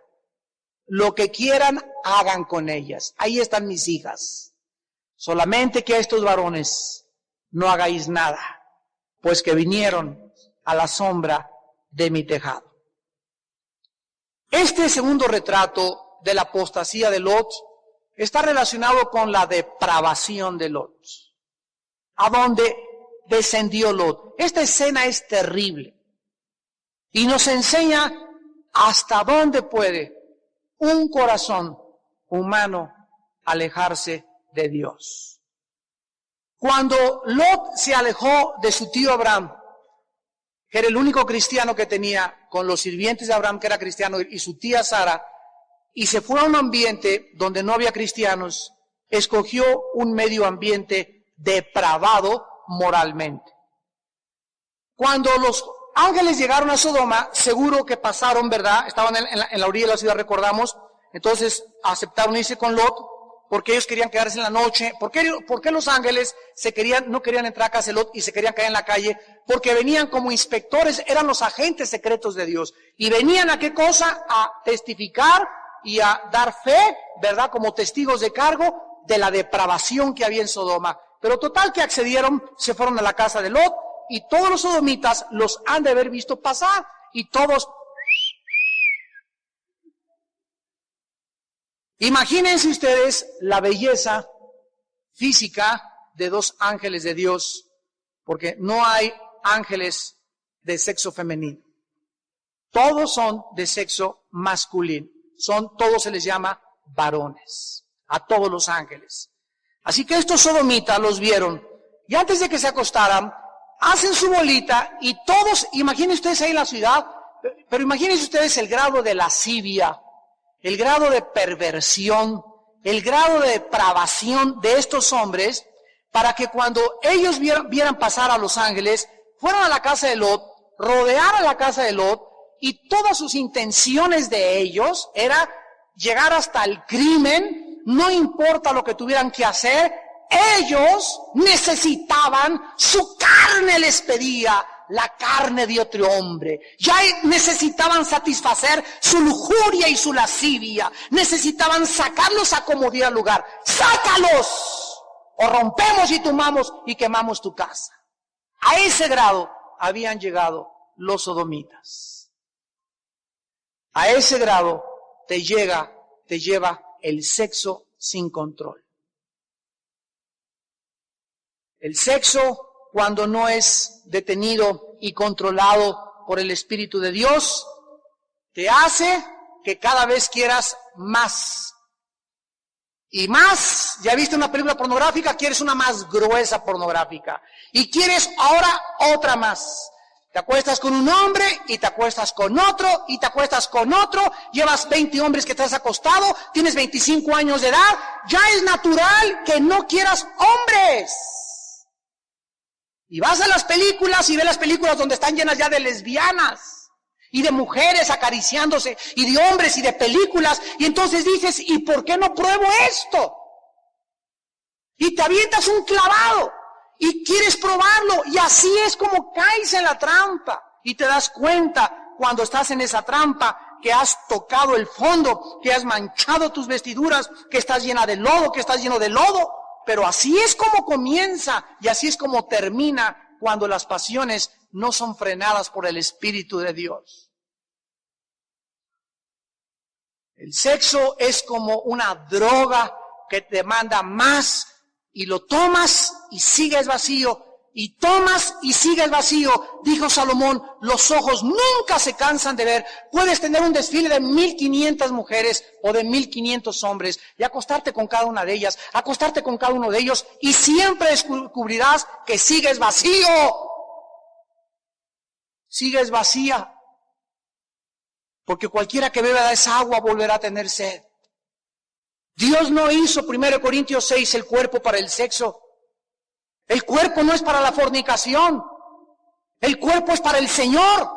Lo que quieran, hagan con ellas. Ahí están mis hijas. Solamente que a estos varones no hagáis nada, pues que vinieron a la sombra de mi tejado. Este segundo retrato de la apostasía de Lot está relacionado con la depravación de Lot, a donde descendió Lot. Esta escena es terrible y nos enseña hasta dónde puede un corazón humano alejarse de Dios. Cuando Lot se alejó de su tío Abraham, que era el único cristiano que tenía, con los sirvientes de Abraham que era cristiano, y su tía Sara, y se fue a un ambiente donde no había cristianos, escogió un medio ambiente depravado moralmente. Cuando los ángeles llegaron a Sodoma, seguro que pasaron, ¿verdad? Estaban en la orilla de la ciudad, recordamos. Entonces aceptaron irse con Lot, porque ellos querían quedarse en la noche. ¿Por qué los ángeles no querían entrar a casa de Lot y se querían quedar en la calle? Porque venían como inspectores, eran los agentes secretos de Dios. Y venían a qué cosa? A testificar y a dar fe, ¿verdad? Como testigos de cargo de la depravación que había en Sodoma. Pero total que accedieron, se fueron a la casa de Lot y todos los sodomitas los han de haber visto pasar y todos... Imagínense ustedes la belleza física de 2 ángeles de Dios, porque no hay ángeles de sexo femenino. Todos son de sexo masculino. Todos se les llama varones, a todos los ángeles. Así que estos sodomitas los vieron, y antes de que se acostaran, hacen su bolita, y todos, imagínense ustedes ahí en la ciudad, pero imagínense ustedes el grado de lascivia, el grado de perversión, el grado de depravación de estos hombres, para que cuando ellos vieran pasar a los ángeles, fueran a la casa de Lot rodear a la casa de Lot, y todas sus intenciones de ellos era llegar hasta el crimen, no importa lo que tuvieran que hacer, ellos necesitaban, su carne les pedía, la carne de otro hombre. Ya necesitaban satisfacer su lujuria y su lascivia. Necesitaban sacarlos a como diera lugar. ¡Sácalos! O rompemos y tomamos y quemamos tu casa. A ese grado habían llegado los sodomitas. A ese grado te lleva el sexo sin control. El sexo, cuando no es detenido y controlado por el Espíritu de Dios, te hace que cada vez quieras más. Y más, ya viste una película pornográfica, quieres una más gruesa pornográfica. Y quieres ahora otra más. Te acuestas con un hombre y te acuestas con otro y te acuestas con otro. Llevas 20 hombres que te has acostado, tienes 25 años de edad. Ya es natural que no quieras hombres. Y vas a las películas y ves las películas donde están llenas ya de lesbianas y de mujeres acariciándose y de hombres y de películas. Y entonces dices, ¿y por qué no pruebo esto? Y te avientas un clavado y quieres probarlo. Y así es como caes en la trampa. Y te das cuenta cuando estás en esa trampa que has tocado el fondo, que has manchado tus vestiduras, que estás llena de lodo, que estás lleno de lodo. Pero así es como comienza y así es como termina cuando las pasiones no son frenadas por el Espíritu de Dios. El sexo es como una droga que te demanda más y lo tomas y sigues vacío. Y tomas y sigues vacío. Dijo Salomón, los ojos nunca se cansan de ver. Puedes tener un desfile de 1500 mujeres o de 1500 hombres y acostarte con cada una de ellas, acostarte con cada uno de ellos y siempre descubrirás que sigues vacío. Sigues vacía. Porque cualquiera que beba de esa agua volverá a tener sed. Dios no hizo, 1 Corintios 6, el cuerpo para el sexo. El cuerpo no es para la fornicación. El cuerpo es para el Señor.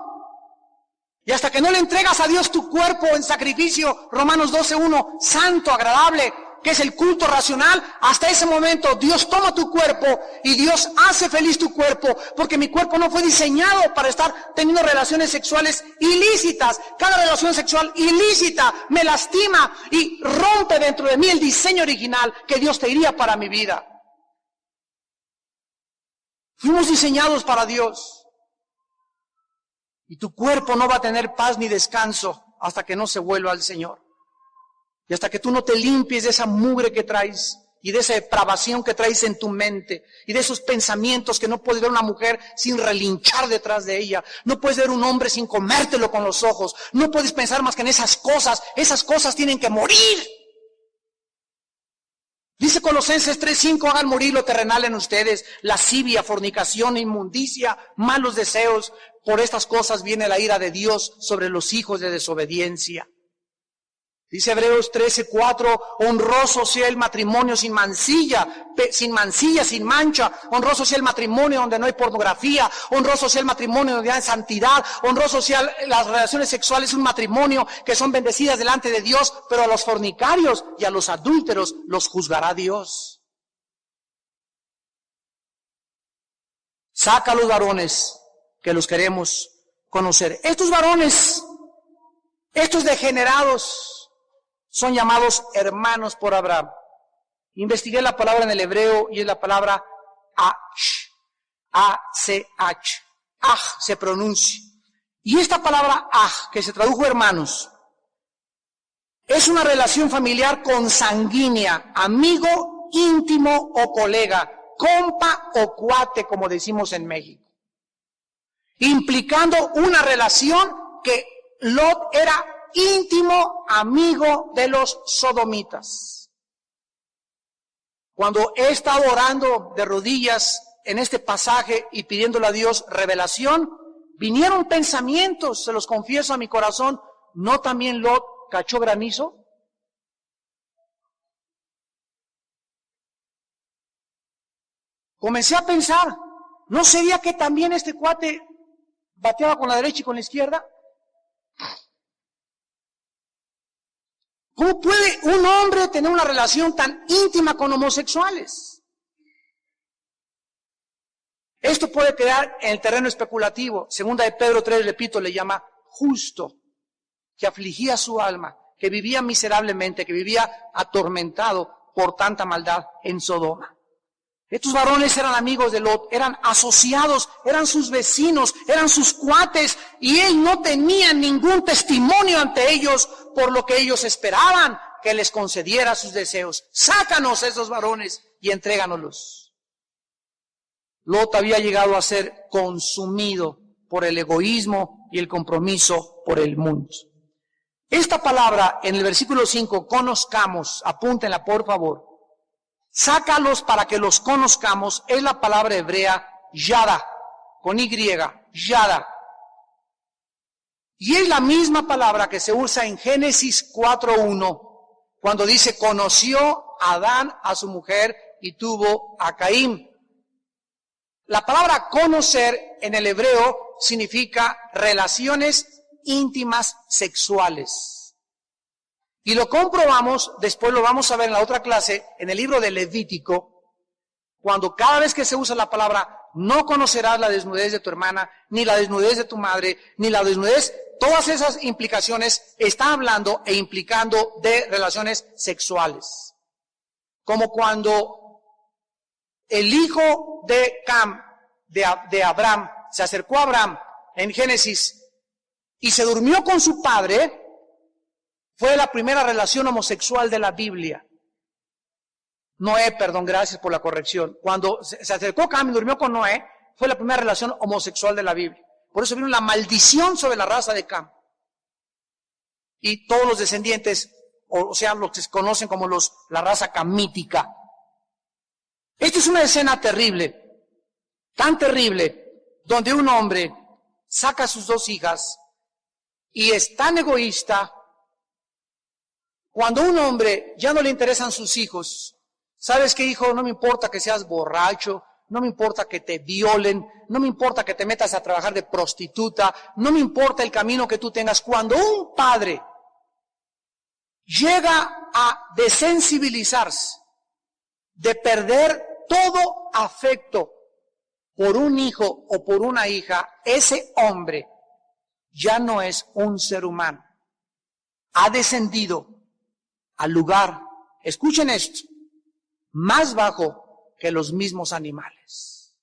Y hasta que no le entregas a Dios tu cuerpo en sacrificio, Romanos 12:1, santo, agradable, que es el culto racional, hasta ese momento Dios toma tu cuerpo y Dios hace feliz tu cuerpo, porque mi cuerpo no fue diseñado para estar teniendo relaciones sexuales ilícitas. Cada relación sexual ilícita me lastima y rompe dentro de mí el diseño original que Dios quería para mi vida. Fuimos diseñados para Dios. Y tu cuerpo no va a tener paz ni descanso hasta que no se vuelva al Señor. Y hasta que tú no te limpies de esa mugre que traes y de esa depravación que traes en tu mente y de esos pensamientos que no puedes ver una mujer sin relinchar detrás de ella. No puedes ver un hombre sin comértelo con los ojos. No puedes pensar más que en esas cosas tienen que morir. Dice Colosenses 3:5, hagan morir lo terrenal en ustedes, lascivia, fornicación, inmundicia, malos deseos. Por estas cosas viene la ira de Dios sobre los hijos de desobediencia. Dice Hebreos 13:4, honroso sea el matrimonio sin mancilla, sin mancha, honroso sea el matrimonio donde no hay pornografía, honroso sea el matrimonio donde hay santidad, honroso sea las relaciones sexuales, un matrimonio que son bendecidas delante de Dios, pero a los fornicarios y a los adúlteros los juzgará Dios. Saca a los varones que los queremos conocer. Estos varones, estos degenerados, son llamados hermanos por Abraham. Investigué la palabra en el hebreo y es la palabra ach, A-C-H. Aj se pronuncia. Y esta palabra aj, que se tradujo hermanos, es una relación familiar consanguínea, amigo, íntimo o colega, compa o cuate, como decimos en México. Implicando una relación que Lot era íntimo amigo de los sodomitas. Cuando he estado orando de rodillas en este pasaje y pidiéndole a Dios revelación, vinieron pensamientos, se los confieso a mi corazón, ¿no también Lot cachó granizo? Comencé a pensar, ¿no sería que también este cuate bateaba con la derecha y con la izquierda. ¿Cómo puede un hombre tener una relación tan íntima con homosexuales? Esto puede quedar en el terreno especulativo. Segunda de Pedro 3, repito, le llama justo, que afligía su alma, que vivía miserablemente, que vivía atormentado por tanta maldad en Sodoma. Estos varones eran amigos de Lot, eran asociados, eran sus vecinos, eran sus cuates, y él no tenía ningún testimonio ante ellos por lo que ellos esperaban que les concediera sus deseos. Sácanos a esos varones y entréganoslos. Lot había llegado a ser consumido por el egoísmo y el compromiso por el mundo. Esta palabra en el versículo 5, conozcamos, apúntenla por favor. Sácalos para que los conozcamos, es la palabra hebrea yada, con Y, yada. Y es la misma palabra que se usa en Génesis 4:1, cuando dice, conoció Adán a su mujer y tuvo a Caín. La palabra conocer en el hebreo significa relaciones íntimas sexuales. Y lo comprobamos, después lo vamos a ver en la otra clase, en el libro de Levítico, cuando cada vez que se usa la palabra, no conocerás la desnudez de tu hermana, ni la desnudez de tu madre, ni la desnudez, todas esas implicaciones están hablando e implicando de relaciones sexuales. Como cuando el hijo de Cam, de Abraham, se acercó a Abraham en Génesis y se durmió con su padre. Fue la primera relación homosexual de la Biblia. Noé, perdón, gracias por la corrección. Cuando se acercó Cam y durmió con Noé, fue la primera relación homosexual de la Biblia. Por eso vino la maldición sobre la raza de Cam. Y todos los descendientes, o sea, los que se conocen como la raza camítica. Esta es una escena terrible, tan terrible, donde un hombre saca a sus dos hijas y es tan egoísta. Cuando a un hombre ya no le interesan sus hijos, ¿sabes qué, hijo? No me importa que seas borracho, no me importa que te violen, no me importa que te metas a trabajar de prostituta, no me importa el camino que tú tengas. Cuando un padre llega a desensibilizarse, de perder todo afecto por un hijo o por una hija, ese hombre ya no es un ser humano. Ha descendido al lugar, escuchen esto, más bajo que los mismos animales.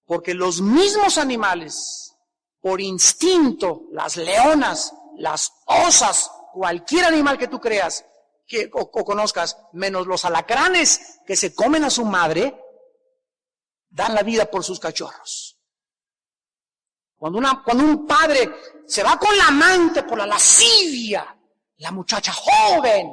Porque los mismos animales, por instinto, las leonas, las osas, cualquier animal que tú creas o conozcas, menos los alacranes que se comen a su madre, dan la vida por sus cachorros. Cuando un padre se va con la amante por la lascivia, la muchacha joven,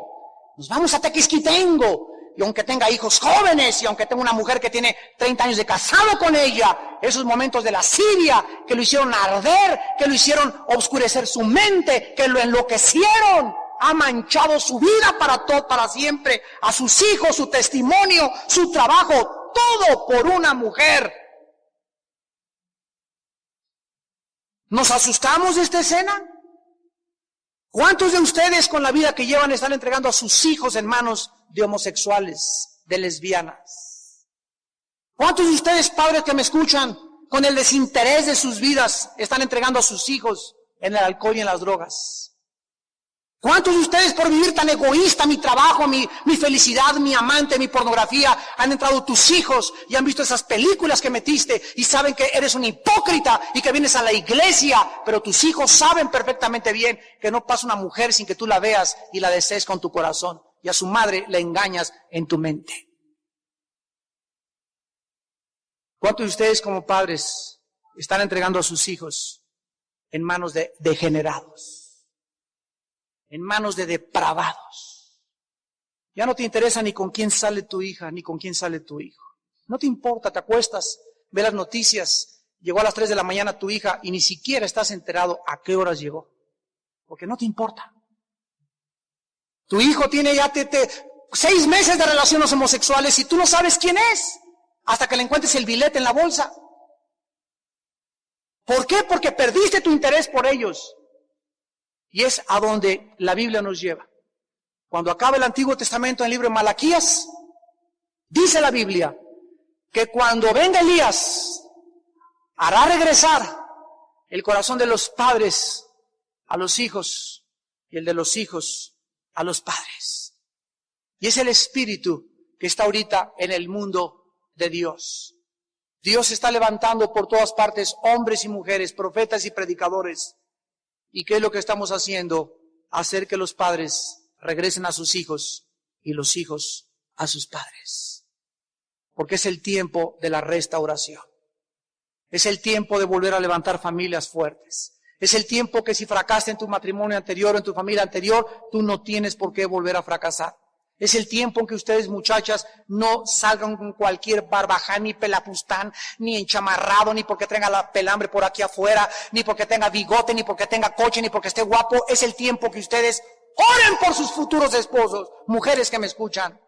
nos vamos a Tequisquitengo, y aunque tenga hijos jóvenes, y aunque tenga una mujer que tiene 30 años de casado con ella, esos momentos de lascivia que lo hicieron arder, que lo hicieron oscurecer su mente, que lo enloquecieron, ha manchado su vida para siempre, a sus hijos, su testimonio, su trabajo, todo por una mujer. ¿Nos asustamos de esta escena? ¿Cuántos de ustedes con la vida que llevan están entregando a sus hijos en manos de homosexuales, de lesbianas? ¿Cuántos de ustedes, padres que me escuchan, con el desinterés de sus vidas, están entregando a sus hijos en el alcohol y en las drogas? ¿Cuántos de ustedes, por vivir tan egoísta, mi trabajo, mi felicidad, mi amante, mi pornografía, han entrado tus hijos y han visto esas películas que metiste y saben que eres un hipócrita y que vienes a la iglesia, pero tus hijos saben perfectamente bien que no pasa una mujer sin que tú la veas y la desees con tu corazón, y a su madre la engañas en tu mente? ¿Cuántos de ustedes como padres están entregando a sus hijos en manos de degenerados? En manos de depravados. Ya no te interesa ni con quién sale tu hija, ni con quién sale tu hijo. No te importa, te acuestas, ves las noticias, llegó a las 3 de la mañana tu hija y ni siquiera estás enterado a qué horas llegó. Porque no te importa. Tu hijo tiene ya 6 meses de relaciones homosexuales y tú no sabes quién es, hasta que le encuentres el billete en la bolsa. ¿Por qué? Porque perdiste tu interés por ellos. Y es a donde la Biblia nos lleva. Cuando acaba el Antiguo Testamento en el libro de Malaquías, dice la Biblia que cuando venga Elías, hará regresar el corazón de los padres a los hijos y el de los hijos a los padres. Y es el espíritu que está ahorita en el mundo de Dios. Dios está levantando por todas partes hombres y mujeres, profetas y predicadores. ¿Y qué es lo que estamos haciendo? Hacer que los padres regresen a sus hijos y los hijos a sus padres. Porque es el tiempo de la restauración. Es el tiempo de volver a levantar familias fuertes. Es el tiempo que si fracasaste en tu matrimonio anterior o en tu familia anterior, tú no tienes por qué volver a fracasar. Es el tiempo en que ustedes, muchachas, no salgan con cualquier barbaján, ni pelapustán, ni enchamarrado, ni porque tenga la pelambre por aquí afuera, ni porque tenga bigote, ni porque tenga coche, ni porque esté guapo. Es el tiempo que ustedes oren por sus futuros esposos, mujeres que me escuchan.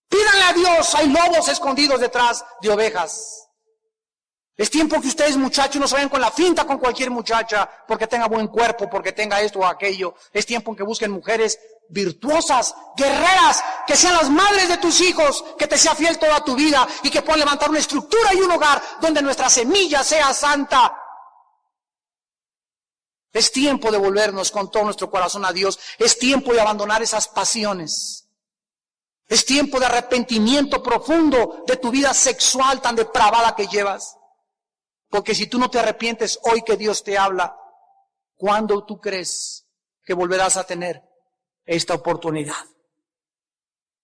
Pídanle a Dios, hay lobos escondidos detrás de ovejas. Es tiempo que ustedes, muchachos, no se vayan con la finta con cualquier muchacha porque tenga buen cuerpo, porque tenga esto o aquello. Es tiempo en que busquen mujeres virtuosas, guerreras, que sean las madres de tus hijos, que te sea fiel toda tu vida y que puedan levantar una estructura y un hogar donde nuestra semilla sea santa. Es tiempo de volvernos con todo nuestro corazón a Dios. Es tiempo de abandonar esas pasiones. Es tiempo de arrepentimiento profundo de tu vida sexual tan depravada que llevas. Porque si tú no te arrepientes hoy que Dios te habla, ¿cuándo tú crees que volverás a tener esta oportunidad?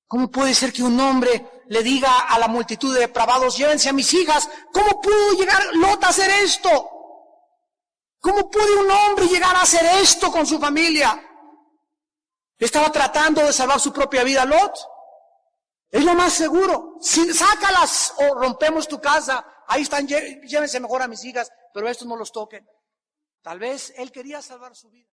¿Cómo puede ser que un hombre le diga a la multitud de depravados, llévense a mis hijas? ¿Cómo pudo llegar Lot a hacer esto? ¿Cómo puede un hombre llegar a hacer esto con su familia? ¿Estaba tratando de salvar su propia vida Lot? Es lo más seguro. Si sácalas o rompemos tu casa, ahí están, llévense mejor a mis hijas, pero estos no los toquen. Tal vez él quería salvar su vida.